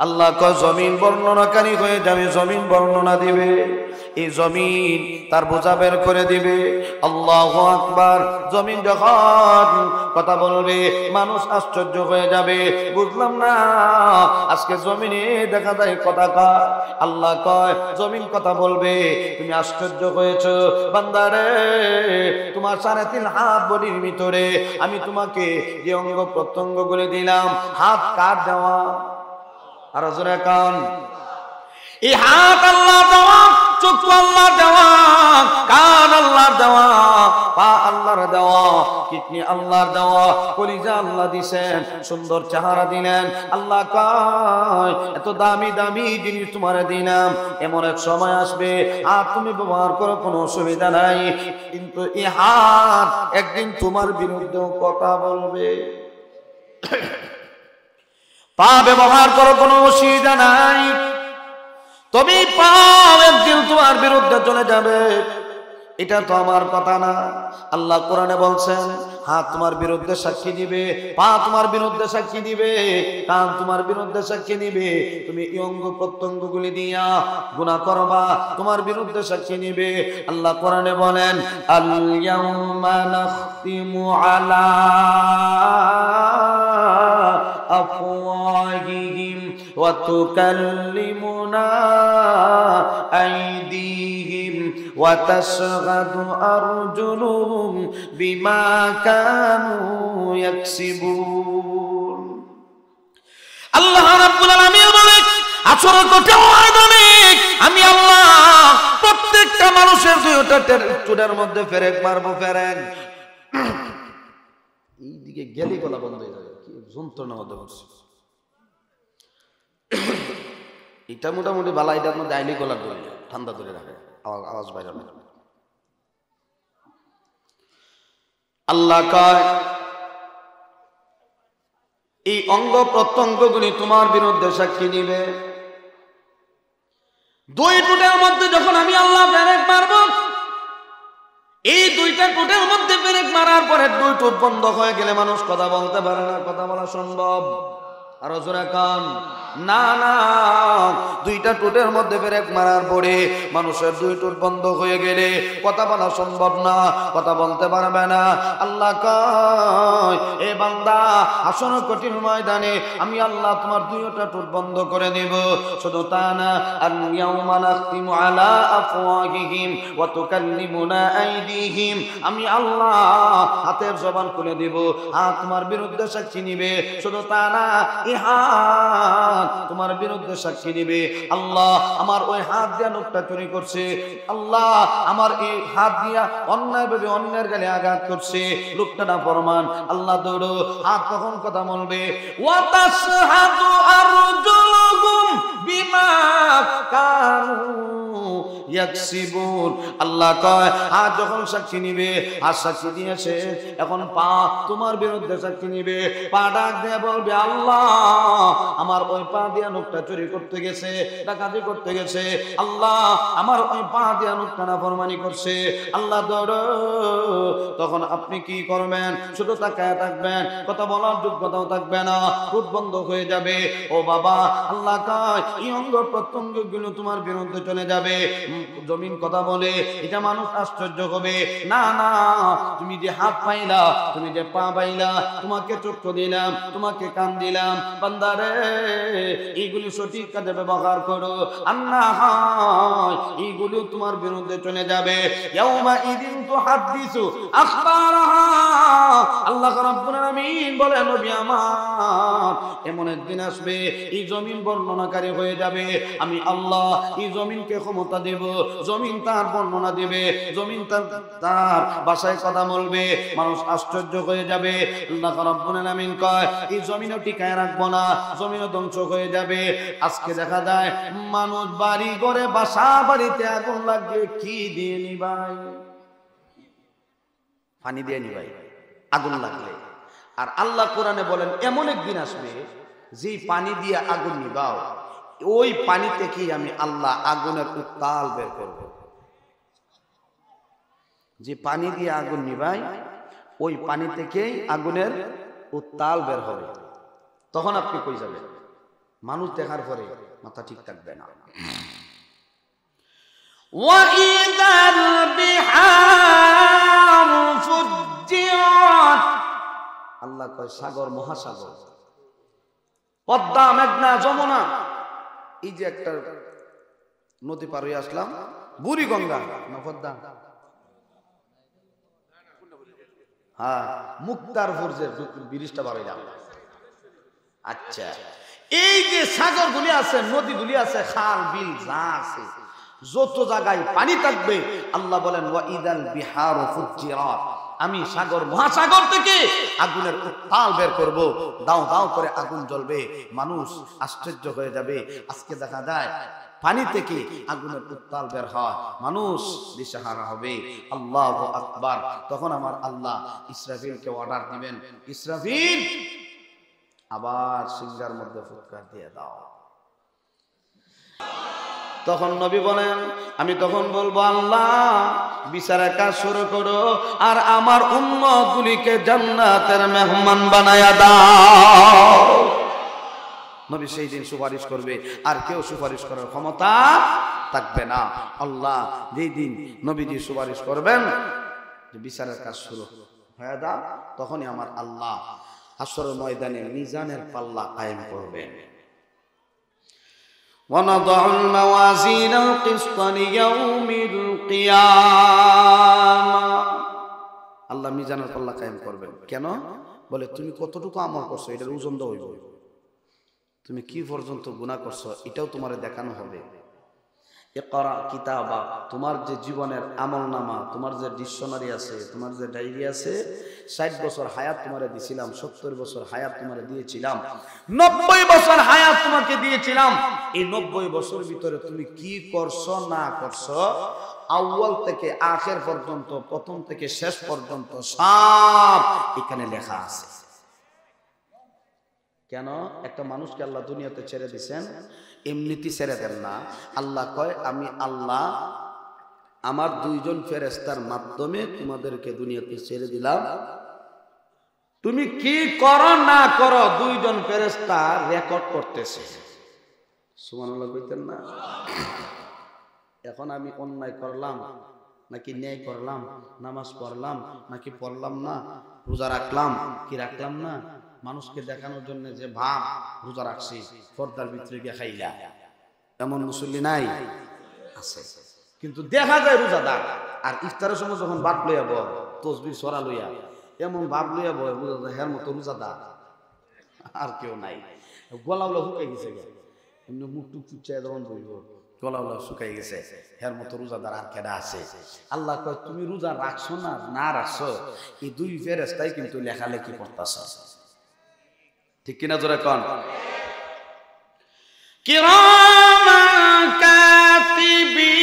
আল্লাহ কয় জমিন বর্ণনাকারী হয়ে যাবে জমিন বর্ণনা দিবে এই জমিন তার বোঝা বের করে দিবে। আল্লাহু আকবার। জমিন যখন কথা বলবে মানুষ আশ্চর্য হয়ে যাবে, বুঝলাম না আজকে জমিনে দেখা যায় কথা কয়। আল্লাহ কয় জমিন কথা বলবে, তুমি আশ্চর্য হয়েছো বান্দারে, তোমার 3.5 হাত বডির ভিতরে আমি তোমাকে যে অঙ্গ প্রত্যঙ্গ গুলো দিলাম, হাত কার দেওয়া? আর জোরে কান। এই হাত আল্লাহ দেওয়া, চক্ষু আল্লাহ দেওয়া, কান আল্লাহ দেওয়া, পা আল্লাহর দেওয়া, কিডনি আল্লাহর দেওয়া, কলিজা আল্লাহ দিছেন, সুন্দর চেহারা দিলেন। আল্লাহ কয় এত দামি দামি জিনিস তোমার দিলাম, এমন এক সময় আসবে আর তুমি ব্যবহার করো কোনো অসুবিধা নাই, কিন্তু এই হাত একদিন তোমার বিরুদ্ধে কথা বলবে। পা ব্যবহার করো কোনো অসুবিধা নাই, তবে পা একদিন তোমার বিরুদ্ধে চলে যাবে। এটা তো আমার কথা না, আল্লাহ কোরআনে বলছেন হাত তোমার বিরুদ্ধে সাক্ষী দিবে, পা তোমার বিরুদ্ধে সাক্ষী দিবে, কান তোমার বিরুদ্ধে সাক্ষী দিবে। তুমি এই অঙ্গ প্রত্যঙ্গ গুলি দিয়া গুনাহ করবা, তোমার বিরুদ্ধে সাক্ষী নিবে। আল্লাহ কোরআনে বলেন আল ইয়াউমা নাখতিমু আলা আফওয়াহিহিম ওয়া তুকাল্লিমুনা আইদিহিম ওয়া তাশহাদু আরজুলুহুম বিমা কানু ইয়াকসিবুন। আল্লাহ রাব্বুল আলামিন বলেন আসর কোটে অনেক আমি আল্লাহ প্রত্যেকটা মানুষের দুইটা চুলের মধ্যে ফেরেক মারবো। ফেরেক এইদিকে গেলি গলা বন্ধ হয়ে যাবে, কি যন্ত্রণা মধ্যে বসে। এটা মোটামুটি বালা, এটার মধ্যে আইলি গলা ধরে ঠান্ডা ধরে রাখে, আওয়াজ বাইরে না। আল্লাহ কয় এই অঙ্গ প্রত্যঙ্গগুলি তোমার বিরুদ্ধে সাক্ষী নিবে। দুই টুটের মধ্যে যখন আমি আল্লাহ ফেরেক মারব, এই দুইটা টুটের মধ্যে ফেরেক মারার পরে দুই টুট বন্ধ হয়ে গেলে মানুষ কথা বলতে পারে না, কথা বলা সম্ভব? আরো জোরে কান না না, দুইটা টুটের মধ্যে ফেরেক মারার পরে মানুষের দুই টুট বন্ধ হয়ে গেলে কথা বলা সম্ভব না, কথা বলতে পারবে না। আল্লাহ কয় এ বান্দা আসন কঠিন ময়দানে আমি আল্লাহ তোমার দুইটা টুট বন্ধ করে দেব। শুধু তা না, আল ইয়াউমা নাখতিমু আলা আফওয়াহিহিম ওয়া তুকাল্লিমুনা আইদিহিম, আমি আল্লাহ হাতের জবান খুলে দেব, হাত তোমার বিরুদ্ধে সাক্ষী নিবে। শুধু তা না, এই হাত তোমার বিরুদ্ধে সাক্ষী দিবে আল্লাহ আমার ওই হাত দিয়া লোকটা চুরি করছে, আল্লাহ আমার এই হাত দিয়া অন্যায় ভাবে অন্যের গালে আঘাত করছে, লোকটা না ফরমান। আল্লাহ দৌড়ো হাত তখন কথা বলবে ওয়া তাশহাদু আরজুলুহুম বিমা কানু ইয়াকসিবুন। আল্লাহ কয় হাত যখন সাক্ষী নিবে, হাত সাক্ষী দিয়েছে, এখন পা তোমার বিরুদ্ধে সাক্ষী নিবে। পা ডাক দিয়ে বলবে আল্লাহ আমার ওই পা দিয়া লোকটা চুরি করতে গেছে, ডাকাতি করতে গেছে, আল্লাহ আমার ওই পা দিয়া লোকটা নাফরমানি করছে। আল্লাহ দৌড়, তখন আপনি কি করবেন? শুধু তাকায় থাকবেন, কথা বলার যোগ্যতাও থাকবে না, ঠোঁট বন্ধ হয়ে যাবে। ও বাবা, আল্লাহ কয় এই অঙ্গ প্রত্যঙ্গ গুলো তোমার বিরুদ্ধে চলে যাবে। জমিন কথা বলে, এটা মানুষ আশ্চর্য হবে। না না, তুমি যে হাত পাইলা, তুমি যে পা পাইলা, তোমাকে চক্ষু দিলাম, তোমাকে কান দিলাম, বান্দারে এইগুলি সঠিক কাজে ব্যবহার করো, আল্লাহ এইগুলো তোমার বিরুদ্ধে চলে যাবে। ইয়াউমা ইদিন তুহাদ্দিসু আখবারাহা। আল্লাহ রাব্বুল আলামিন বলে নবী আমার এমন একদিন আসবে এই জমিন বর্ণনাকারী হয়ে যাবে। আমি আল্লাহ এই জমিনকে ক্ষমতা দেব, জমিন তার বর্ণনা দেবে, জমিন তার ভাষায় কথা বলবে, মানুষ আশ্চর্য হয়ে যাবে। আল্লাহ রাব্বুল আলামিন কয় এই জমিনও টিকায় রাখবো না, জমিনও ধ্বংস হয়ে যাবে। আজকে দেখা যায় মানুষ বাড়ি ঘরে বাসা বাড়িতে আগুন লাগবে, কি দিয়ে নিবাই? পানি দিয়ে নিবাই আগুন লাগলে। আর আল্লাহ কোরআনে বলেন এমন একদিন আসবে যে পানি দিয়ে আগুন নিবাও, ওই পানি থেকেই আমি আল্লাহ আগুনের উত্তাল বের করব। যে পানি দিয়ে আগুন নিবাই, ওই পানি থেকেই আগুনের উত্তাল বের হবে। তখন আপনি কই যাবেন? মানুষ দেখার পরে মাথা ঠিক থাকবে না। وإذا البحار فجرت আল্লাহ কয় সাগর মহাসাগর, পদ্মা মেঘনা যমুনা, এই যে একটা নদী পার হয়ে আসলাম, বুড়িগঙ্গা না পদ্মা, হ্যাঁ মুক্তারপুর যে ব্রিজটা পার হইলাম। আচ্ছা, এই যে সাগরগুলি আছে, নদীগুলি আছে, খাল বিল যা আছে, যত জায়গায় পানি থাকবে, আল্লাহ বলেন ওয়া ইদাল বিহারু ফুজ্জিরাত, আমি সাগর মহাসাগর থেকে আগুনের উত্তাল বের করব, দাও দাও করে আগুন জ্বলবে, মানুষ আশ্চর্য হয়ে যাবে। আজকে দেখা যায় পানি থেকে আগুনের উত্তাল বের হয়, মানুষ দিশেহারা হবে। আল্লাহু আকবার। তখন আমার আল্লাহ ইসরাফিলকে অর্ডার দিবেন, ইসরাফিল আবার সিংহার মধ্যে ফুৎকার দিয়ে দাও। তখন নবী বলেন, আমি তখন বলবো আল্লাহ বিচারের কাজ শুরু করো, আর আমার উম্মতগুলিকে জান্নাতের মেহমান বানায়া দাও। নবী সেই দিন সুপারিশ করবে, আর কেউ সুপারিশ করার ক্ষমতা থাকবে না। আল্লাহ যেই দিন নবীজি সুপারিশ করবেন যে বিচারের কাজ শুরু হয়ে দাও, তখনই আমার আল্লাহ হাসরের ময়দানে মিজানের পাল্লা কায়েম করবেন। وَنَضَعُ الْمَوَازِينَ الْقِسْطَ لِيَوْمِ الْقِيَامَةِ আল্লাহ মিজানের পাল্লা কায়েম করবেন। কেন? বলে তুমি কতটুকু আমল করছো এটার ওজন দেওয়া হইব, তুমি কি পর্যন্ত গুনাহ করছো এটাও তোমারে দেখানো হবে। ইকরা কিতাবা, তোমার যে জীবনের আমলনামা, তোমার যে ডিকশনারি আছে, তোমার যে ডায়েরি আছে, 60 বছর হায়াত তোমারে দিয়েছিলাম, 70 বছর হায়াত তোমারে দিয়েছিলাম, 90 বছর হায়াত তোমাকে দিয়েছিলাম, এই 90 বছর ভিতরে তুমি কি করছো না করছো, আউয়াল থেকে আখের পর্যন্ত, প্রথম থেকে শেষ পর্যন্ত সব এখানে লেখা আছে। কেন? একটা মানুষকে আল্লাহ দুনিয়াতে ছেড়ে দিয়েছেন, এমনিতে ছেড়ে দেন না। আল্লাহ কয় আমি আল্লাহ আমার 2 জন ফেরেশতার মাধ্যমে তোমাদেরকে দুনিয়াতে ছেড়ে দিলাম, তুমি কি করো না করো 2 জন ফেরেশতা রেকর্ড করতেছে। সুবহানাল্লাহ কইতেন না? এখন আমি অন্যায় করলাম নাকি ন্যায় করলাম, নামাজ পড়লাম নাকি পড়লাম না, রোজা রাখলাম কি রাখলাম না, মানুষকে দেখানোর জন্য যে ভাব রোজা রাখছি, পর্দার ভিতরে গিয়ে খাইলা, এমন মুসল্লি নাই? আছে। কিন্তু দেখা যায় রোজাদার, আর ইফতারের সময় যখন বাদ লইয়া বয়, তসবিহ সরা লইয়া এমন ভাব লইয়া বয়, বোঝা যায় হের মতো রোজাদার আর কেউ নাই। গলাউলা শুকাই গেছে, এমনি মুখ টুক চুপচায় যখন বইব, গলাউলা শুকাই গেছে, হের মতো রোজাদার আর কেডা আছে? আল্লাহ কয় তুমি রোজা রাখছো না না রাখছো, এই 2 ফেরেশতাই কিন্তু লেখালেখি করতেছ। ঠিক কিনা জোরে কোন? কিরামান কাতিবিন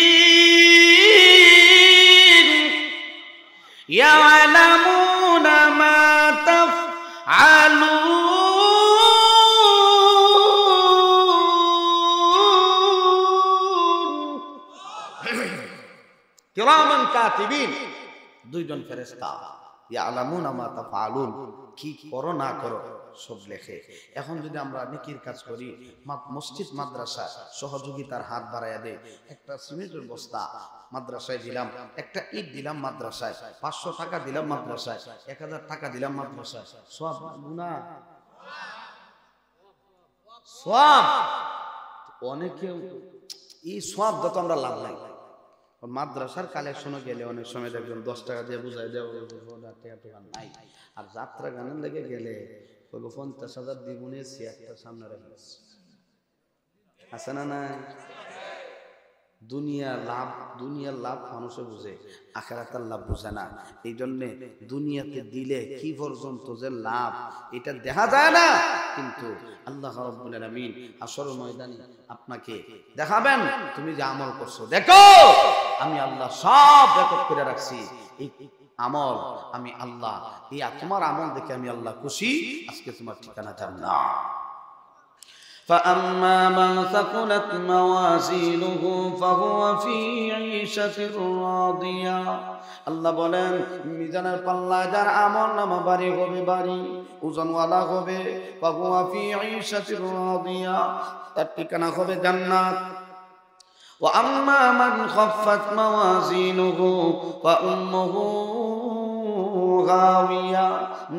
ইয়ালামুনা মা তাফআলুন। কিরামান কাতিবিন, 2 জন ফেরেশতা, ইয়ালামুনা মা তাফআলুন, কি করো না করো সব লেখে। এখন যদি আমরা নেকির কাজ করি, মসজিদ মাদ্রাসা সহযোগিতার হাত বাড়াইয়া দেয়, একটা সিমেন্টের বস্তা মাদ্রাসায় দিলাম, একটা ইট দিলাম মাদ্রাসায়, 500 টাকা দিলাম মাদ্রাসায়, 1000 টাকা দিলাম মাদ্রাসায়, সব গুনাহ সব। অনেকে এই সব যত আমরা লাভ নাই। মাদ্রাসার কালেকশনে গেলে অনেক সময় দেখবেন 10 টাকা দিয়ে বুঝাই দেওয়া নাই, আর যাত্রা গানের লেগে গেলে 50,000 দ্বিগুণে চেয়ারটা সামনে রাখিস আছে না? না, দুনিয়ার লাভ মানুষে বুঝে, আখিরাতের লাভ বুঝে না। এই জন্যে দুনিয়াতে দিলে কি পর্যন্ত যে লাভ এটা দেখা যায় না, কিন্তু আল্লাহ রাব্বুল আলামিন হাশরের ময়দানে আপনাকে দেখাবেন তুমি যে আমল করছো, দেখো আমি আল্লাহ সব রেকর্ড করে রাখছি। এই আমল আমি আল্লাহ, এই তোমার আমল দেখে আমি আল্লাহ খুশি, আজকে তোমার ঠিকানা জান্নাত। فأما من ثقلت موازينه فهو في عيشة راضية। আল্লাহ বলেন মিজানের পাল্লা যার আমলনামা ভারী হবে, ভারী ওজনওয়ালা হবে, فهو في عيشة راضية, তার ঠিকানা হবে জান্নাত। وأما من خفت موازينه فأمه غاوية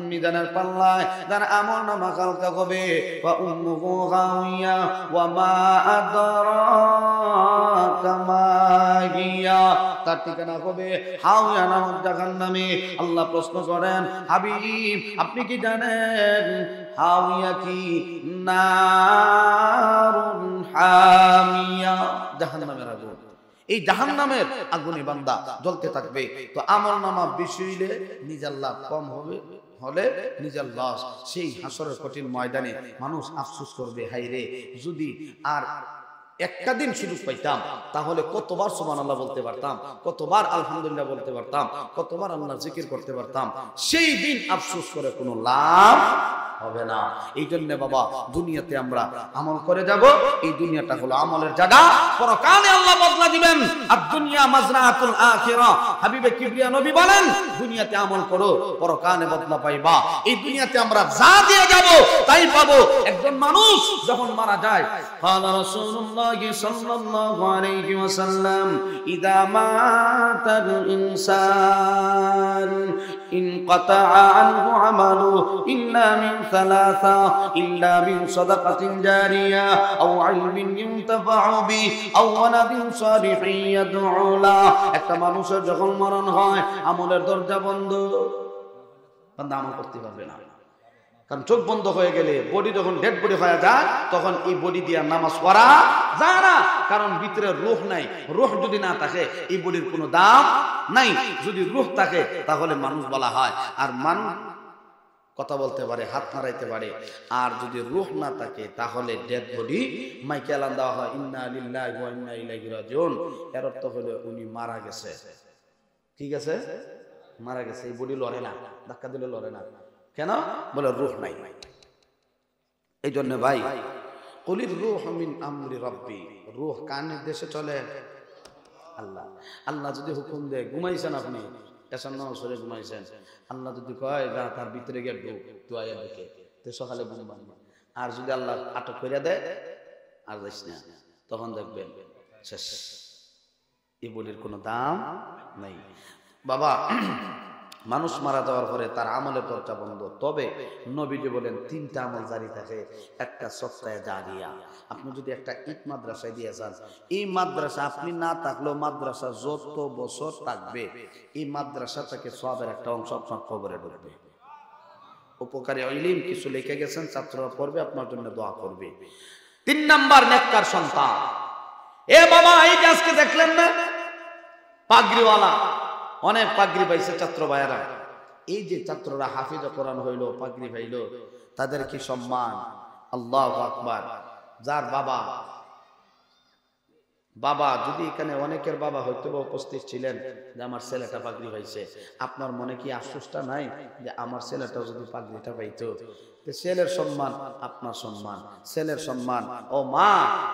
মিজানের পাল্লায় যার আমলনামা হালকা হবে فأمه غاوية وما أدراك ما هي তার ঠিকানা হবে হাওয়া নামক জাহান্নামে। আল্লাহ প্রশ্ন করেন, হাবিব আপনি কি জানেন হাওয়া কি? নারুন হামিয়া, জাহান্নামের আগুন। এই জাহান্নামের আগুনে বান্দা জ্বলতে থাকবে। তো আমলনামা বেশি হইলে নিজের লাভ, কম হলে নিজের লস। সেই হাসরের কঠিন ময়দানে মানুষ আফসোস করবে, হায় রে যদি আর একটা দিন সুযোগ পাইতাম তাহলে কতবার সুবহানাল্লাহ বলতে পারতাম, কতবার আলহামদুলিল্লাহ বলতে পারতাম, কতবার আল্লাহর জিকির করতে পারতাম। সেই দিন আফসোস করে কোনো লাভ হবে না। এই জন্য বাবা দুনিয়াতে আমরা আমল করে যাব। এই দুনিয়াটা হলো আমলের জায়গা, পরকালে আল্লাহ বদলা দিবেন। আর দুনিয়া মাজরাতুল আখিরাহ, হাবিবে কিবরিয়া নবী বলেন দুনিয়াতে আমল করো, পরকালে বদলা পাইবা। এই দুনিয়াতে আমরা যা দিয়ে যাব তাই পাবো। একজন মানুষ যখন মারা যায়, قال رسول الله صلى الله عليه وسلم اذا مات الانسان انقطع عنه عمله الا من ثلاثة إلا من صدقة جارية أو علم ينتفع به أو ولد صالح يدعو له। একটা মানুষের যখন মরণ হয় আমলের দরজা বন্ধ, বান্দা আমল করতে পারবে না। কারণ চোখ বন্ধ হয়ে গেলে বডি যখন ডেড বডি হয়ে যায় তখন এই বডি দিয়ে নামাজ পড়া যায় না, কারণ ভিতরে রূহ নাই। রূহ যদি না থাকে এই বডির কোনো দাম নাই। যদি রূহ থাকে তাহলে মানুষ বলা হয়, আর মানুষ কথা বলতে পারে, হাত নাড়াইতে পারে। আর যদি রূহ না থাকে তাহলে ডেড বডি মাইকে এলান দেওয়া হয়, ইন্না লিল্লাহি ওয়া ইন্না ইলাইহি রাজিউন। এর অর্থ হলো উনি মারা গেছে। ঠিক আছে, মারা গেছে। এই বডি লড়ে না, ধাক্কা দিলে লড়ে না। কেন? বলে রূহ নাই। এই জন্য ভাই কুলির রূহ মিন আমরি রাব্বি, রূহ কার নির্দেশে চলে? আল্লাহ। আল্লাহ যদি হুকুম দেয়, ঘুমাইছেন আপনি এসার নামাজ পড়ে ঘুমাইছেন, আল্লাহ যদি কয় যা তার ভিতরে গিয়ে ঢুক, তুই আয়া ঢুকে, তুই সকালে ঘুম ভাঙবে। আর যদি আল্লাহ আটক করে দেয় আর যাইস না, তখন দেখবেন শেষ, এই বলির কোনো দাম নাই। বাবা মানুষ মারা যাওয়ার পরে তার আমলের দরজা বন্ধ। তবে নবীজি বলেন তিনটা আমল জারি থাকে। একটা সফতায়ে জারিয়া, আপনি যদি একটা ইট মাদ্রাসায় দিয়ে যান, এই মাদ্রাসা আপনি না থাকলেও মাদ্রাসা যত বছর থাকবে এই মাদ্রাসা থেকে সওয়াবের একটা অংশ আপনার কবরে ঢুকবে। উপকারী ইলম কিছু লিখে গেছেন, ছাত্ররা পড়বে, আপনার জন্য দোয়া করবে। 3 নাম্বার নেককার সন্তান। এ বাবা এই যে আজকে দেখলেন না পাগড়িওয়ালা, অনেক পাগড়ি পাইছে ছাত্র ভাইয়েরা। এই যে ছাত্ররা হাফিজ কোরআন হইল, পাগড়ি পাইল, তাদের কি সম্মান! আল্লাহু আকবার। যার বাবা যদি এখানে অনেকের বাবা হয়তো উপস্থিত ছিলেন যে আমার ছেলেটা পাগড়ি পাইছে, আপনার মনে কি আফসোসটা নাই যে আমার ছেলেটা যদি পাগড়িটা পাইতো? ছেলের সম্মান আপনার সম্মান, ছেলের সম্মান ও মা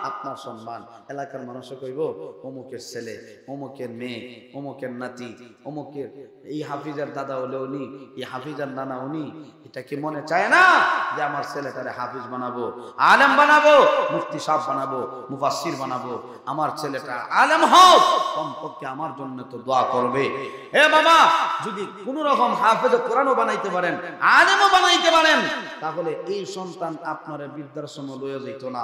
আপনার সম্মান। এলাকার মানুষে কইব অমুকের ছেলে, অমুকের মেয়ে, অমুকের নাতি, অমুকের এই হাফিজার দাদা হলে উনি, এই হাফিজার নানা উনি। এটা কি মনে চায় না যে আমার ছেলেটারে হাফিজ বানাবো, আলেম বানাবো, মুফতি সাহেব বানাবো, মুফাসসির বানাবো? আমার ছেলেটা আলেম হোক, কমপক্ষে আমার জন্য তো দোয়া করবে। হে বাবা যদি কোন রকম হাফেজ কোরআনও বানাইতে পারেন, আলেমও বানাইতে পারেন, তাহলে এই সন্তান আপনার বৃদ্ধাশ্রমে লয়ে যেত না।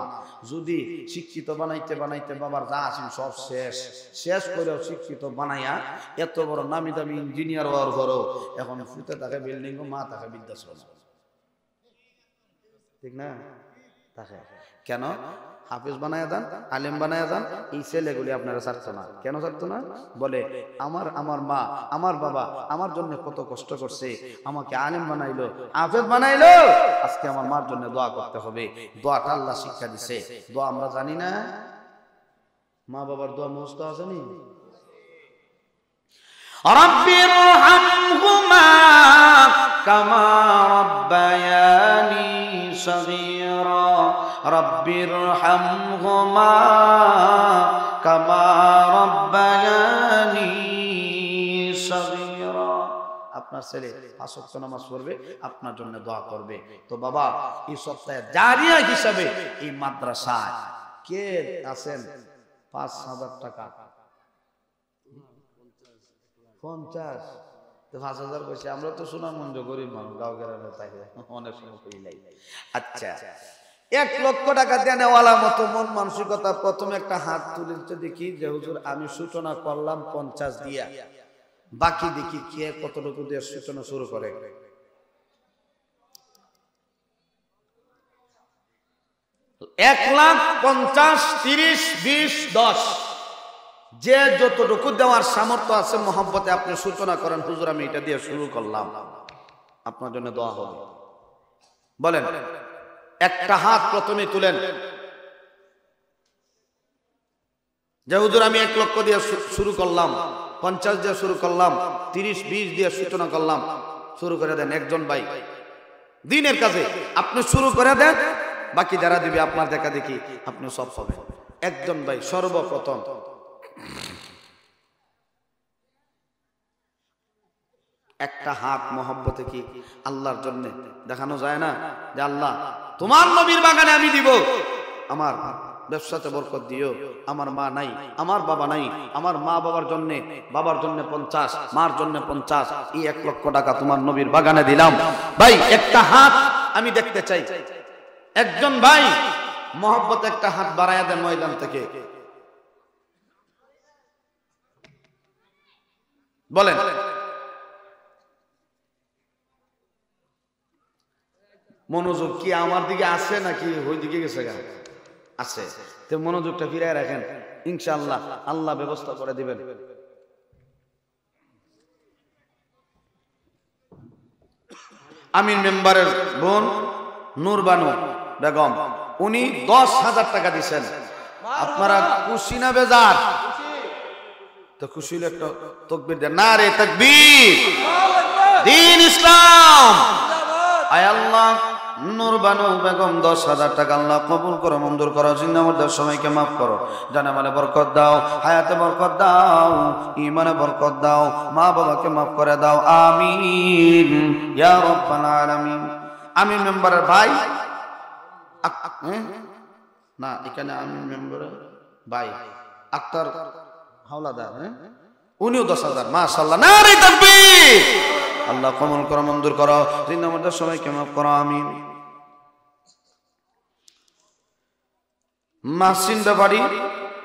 যদি শিক্ষিত বানাইতে বানাইতে বাবার যা আছেন সব শেষ করেও শিক্ষিত বানাইয়া এত বড় নামি দামি ইঞ্জিনিয়ার হওয়ার পরও এখন ফুটে থাকে বিল্ডিং, মা থাকে বৃদ্ধাশ্রম। ঠিক না? থাকে কেন? হাফেজ বানায়া যান, আলেম বানায়া যান, এই ছেলেগুলি আপনারা ছাড়তো না। কেন ছাড়তো না? বলে আমার মা, আমার বাবা আমার জন্য কত কষ্ট করছে, আমাকে আলেম বানাইলো, হাফেজ বানাইলো, আজকে আমার মার জন্য দোয়া করতে হবে। দোয়াটা আল্লাহ শিক্ষা দিছে। দোয়া আমরা জানি না? মা বাবার দোয়া মুখস্থ আছে নি? রাব্বিরহামহুমা কামা রাব্বায়ানি সগীরা, রাব্বিরহামহুমা কামা রাব্বায়ানি সগীরা। আপনার ছেলে 5 ওয়াক্ত নামাজ পড়বে, আপনার জন্য দোয়া করবে। তো বাবা এই সপ্তাহে জারিয়া হিসাবে এই মাদ্রাসায় কে আছেন 5,000 টাকা 50 তো 5,000 পয়সা। আমরা তো সুনামগঞ্জ গরিব মানুষ, গাঁও গ্রামে থাকি, অনেক সময় কইলাই। আচ্ছা 1 লক্ষ টাকা দেনেওয়ালা মতো মন মানসিকতা প্রথমে একটা হাত তুলতে দেখি যে হুজুর আমি সূচনা করলাম 50 দিয়া, বাকি দেখি কে কতটুকু দিয়ে সূচনা শুরু করে। 1,50,000 30 20 10 যে যতটুকু দেওয়ার সামর্থ্য আছে মহব্বতে আপনি সূচনা করেন, হুজুর আমি এটা দিয়ে শুরু করলাম, আপনার জন্য দোয়া হবে। বলেন একটা হাত প্রথমে তুলেন যে হুজুর আমি 1 লক্ষ দিয়ে শুরু করলাম, 50 দিয়ে শুরু করলাম, 30 20 দিয়ে সূচনা করলাম। শুরু করে দেন একজন ভাই দিনের কাজে, আপনি শুরু করে দেন, বাকি যারা দিবে আপনার দেখা দেখি আপনি সব পাবেন। একজন ভাই সর্বপ্রথম একটা হাত মহব্বতে কি আল্লাহর জন্য দেখানো যায় না যে আল্লাহ তোমার নবীর বাগানে আমি দিব, আমার ব্যবসাতে বরকত দিও, আমার মা নাই, আমার বাবা নাই, আমার মা বাবার জন্য, বাবার জন্য 50, মার জন্য 50, এই 1 লক্ষ টাকা তোমার নবীর বাগানে দিলাম। ভাই একটা হাত আমি দেখতে চাই, একজন ভাই মহব্বতে একটা হাত বাড়ায়া দেন ময়দান থেকে। বলেন মনোযোগ কি আমার দিকে আছে নাকি ওই দিকে গেছে? আছে, তো মনোযোগটা ফিরায় রাখেন, ইনশাআল্লাহ আল্লাহ ব্যবস্থা করে দিবেন। আমিন মেম্বারের বোন নূরবানু বেগম, উনি 10,000 টাকা দিচ্ছেন। আপনারা খুশি না বেজার? তো খুশি হলে একটা তাকবীর দেন, নারে তাকবীর, দ্বীন ইসলাম। আয় আল্লাহ নূরবানু বেগম 10,000 টাকা আল্লাহ কবুল করো, মঞ্জুর করো, জিন্নামুদ্দার সময়কে মাফ করো, জানে মানে বরকত দাও, হায়াতে বরকত দাও, ঈমানে বরকত দাও, মা বাবাকে মাফ করে দাও, আমিন ইয়া রাব্বাল আলামিন। আমিন মেম্বারের ভাই না, এখানে আমিন মেম্বারের ভাই আক্তার হাওলাদার, উনিও 10,000, মাশাআল্লাহ, নারে তাকবীর। আল্লাহ কবুল করো, মঞ্জুর করো, জিন্নামুদ্দার সময়কে মাফ করো, আমিন। মাহসিন ব্যাপারী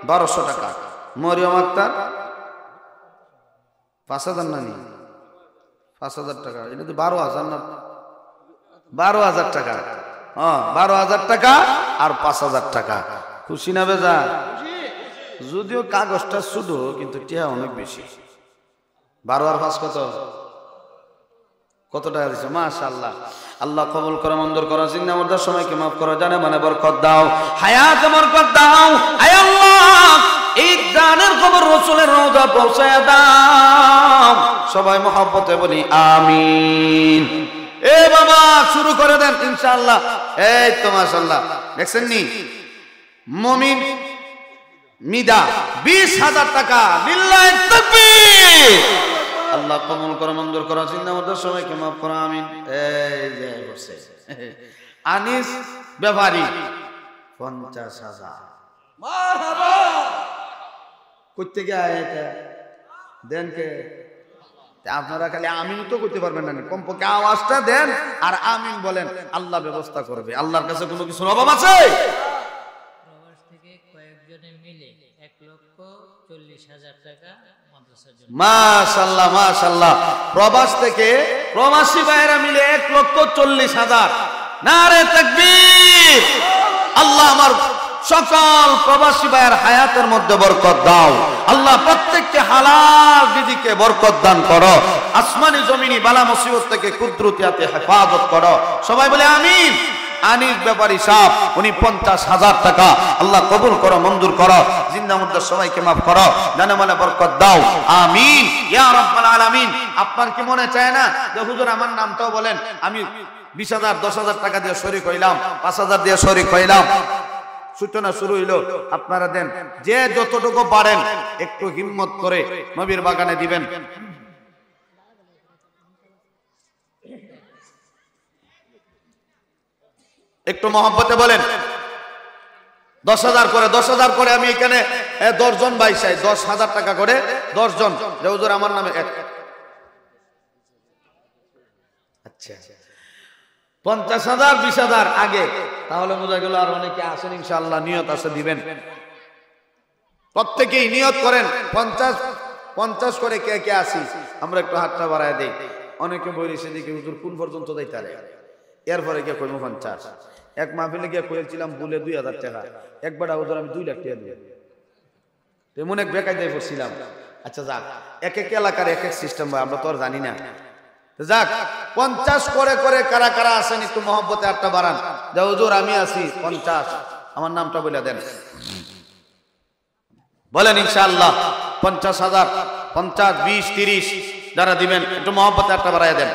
1200 টাকা, মরিয়ম আক্তার 5,000 না নি 5,000 টাকা, এটা তো 12,000 না, 12,000 টাকা, হ্যাঁ 12,000 টাকা আর 5,000 টাকা। খুশি না বেজা? যদিও কাগজটা ছোট কিন্তু টিয়া অনেক বেশি। 12 আর 5 কত টাকা দিচ্ছে? মাশাআল্লাহ, আল্লাহ কবুল করো, মঞ্জুর করো, জিন্নামুদ্দার সময়কে মাফ করো, জানে মানে বরকত দাও, হায়াতে বরকত দাও। আয় আল্লাহ এই দানের খবর রাসূলের রওজা পৌঁছায় দাও। সবাই মহব্বতে বলি আমিন। এ বাবা শুরু করে দেন ইনশাআল্লাহ। এই তো মাশাআল্লাহ, দেখছেন নি মুমিন মিদা 20,000 টাকা, লিল্লাহি তাকবীর। আল্লাহ কবুল করো, মঞ্জুর করো, জিন্নামুদ্দার সময়কে মাফ করো, আমিন। এই যে বসে আনিস ব্যাপারী 50,000, মারহাবা। কইতে গিয়ে এটা দেন কে? আপনারা খালি আমিন তো করতে পারবেন না, কমপক্ষে আওয়াজটা দেন আর আমিন বলেন, আল্লাহ ব্যবস্থা করবে। আল্লাহর কাছে কোনো কিছু অভাব আছে? প্রবাস থেকে কয়েকজনে মিলে 1,40,000 টাকা মাদ্রাসার জন্য। মাশাআল্লাহ মাশাআল্লাহ, প্রবাস থেকে প্রবাসী ভাইয়েরা মিলে 1,40,000, নারে তাকবীর। আল্লাহ আমার সকল প্রবাসী ভাইয়ের হায়াতের মধ্যে বরকত দাও। আল্লাহ প্রত্যেককে হালাল রিজিকে বরকত দান করো, আসমানি জমিনি বালা মুসিবত থেকে কুদরতিয়াতে হেফাজত করো। সবাই বলে আমিন। আনিস ব্যাপারী সাহেব উনি 50,000 টাকা, আল্লাহ কবুল করো, মঞ্জুর করো, জিন্নামুদ্দার সবাইকে মাফ করো, জানে মানে বরকত দাও, আমিন ইয়া রাব্বাল আলামিন। আপনার কি মনে চায় না যে হুজুর আমার নামটাও বলেন, আমি 20,000 10,000 টাকা দিয়ে শরীক হইলাম, 5,000 দিয়ে শরীক হইলাম। সূচনা শুরু হইল, আপনারা দেন, যে যতটুকু পারেন একটু হিম্মত করে নবীর বাগানে দিবেন। একটু মহব্বতে বলেন 10,000 করে 10,000 করে আমি এখানে 10 জন ভাই চাই, 10,000 টাকা করে 10 জন, যে হুজুর আমার নামে আচ্ছা 50,000 20,000 আগে, তাহলে বোঝা গেল আর অনেকে আসেন ইনশাআল্লাহ, নিয়ত আছে দিবেন। প্রত্যেকেই নিয়ত করেন 50 করে কে কে আসি, আমরা একটু হাতটা বাড়ায় দেই। অনেকে বলেছে দেখি হুজুর কোন পর্যন্ত যাইতারে, এরপরে গিয়ে কইমু 50। এক মাহফিলে গিয়ে কইছিলাম বলে 2,000 টাকা, একবার হুজুর আমি 2 লাখ টাকা দিই, তেমন এক বেকায় দিয়ে পড়ছিলাম। আচ্ছা যাক, এক এক এলাকার এক এক সিস্টেম ভাই, আমরা তো আর জানি না। যাক 50 করে করে কারা কারা আছেন একটু মহব্বতে হাতটা বাড়ান, যে হুজুর আমি আছি 50, আমার নামটা বলে দেন, বলেন ইনশাআল্লাহ 50,000, 50, 20, 30 যারা দিবেন একটু মহব্বতে হাতটা বাড়ায় দেন।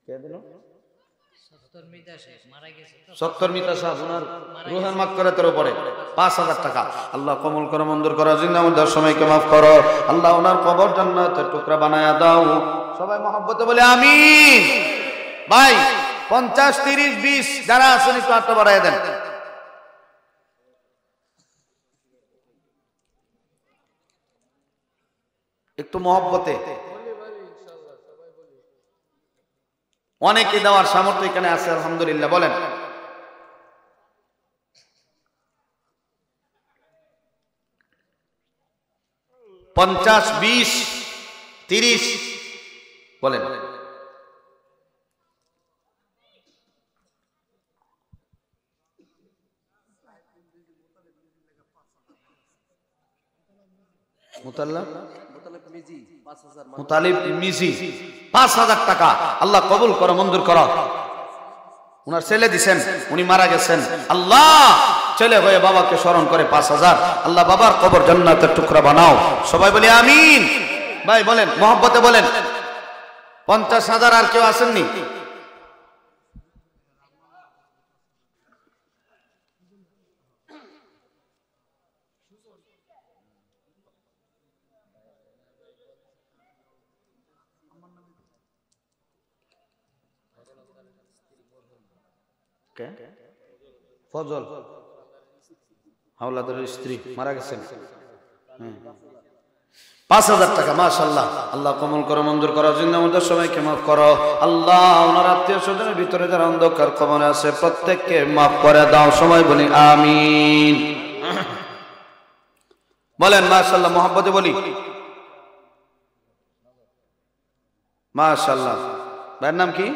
কে দিল? 70 মিতা সাহেব, ওনার রুহের মাগফিরাতের উপরে 5,000 টাকা। আল্লাহ কবুল করো, মঞ্জুর করো, জিন্দামুদ্দার সময়কে মাফ করো। আল্লাহ ওনার কবর জান্নাতের টুকরা বানায়া দাও। সবাই মহব্বতে বলে আমিন। ভাই 50, 30, 20 যারা আছেন একটু হাতটা বাড়ায় দেন। একটু মহব্বতে, অনেকে দেওয়ার সামর্থ্য এখানে আছে আলহামদুলিল্লাহ, বলেন। পঞ্চাশ, 20, 30 বলেন। মুতালিব মিজি 5,000 টাকা। আল্লাহ কবুল করো, মঞ্জুর করো। উনার ছেলে দিছেন, উনি মারা গেছেন। আল্লাহ ছেলে হয়ে বাবাকে স্মরণ করে 5,000। আল্লাহ বাবার কবর জান্নাতের টুকরা বানাও। সবাই বলি আমিন। ভাই বলেন, মহব্বতে বলেন। 50,000 আর কেউ আসেননি? ফজল হাওলাদারের স্ত্রী মারা গেছেন। 5,000 টাকা, মাশাআল্লাহ। আল্লাহ কবুল করো, মঞ্জুর করো, জিন্দামুদ্দার সবাইকে মাফ করো। আল্লাহ ওনার আত্মীয় স্বজনের ভিতরে যারা অন্ধকার কবরে আছে প্রত্যেককে মাফ করে দাও। সবাই বলি আমিন। বলেন মাশাআল্লাহ, মহব্বতে বলি মাশাআল্লাহ। ভাইয়ের নাম কি?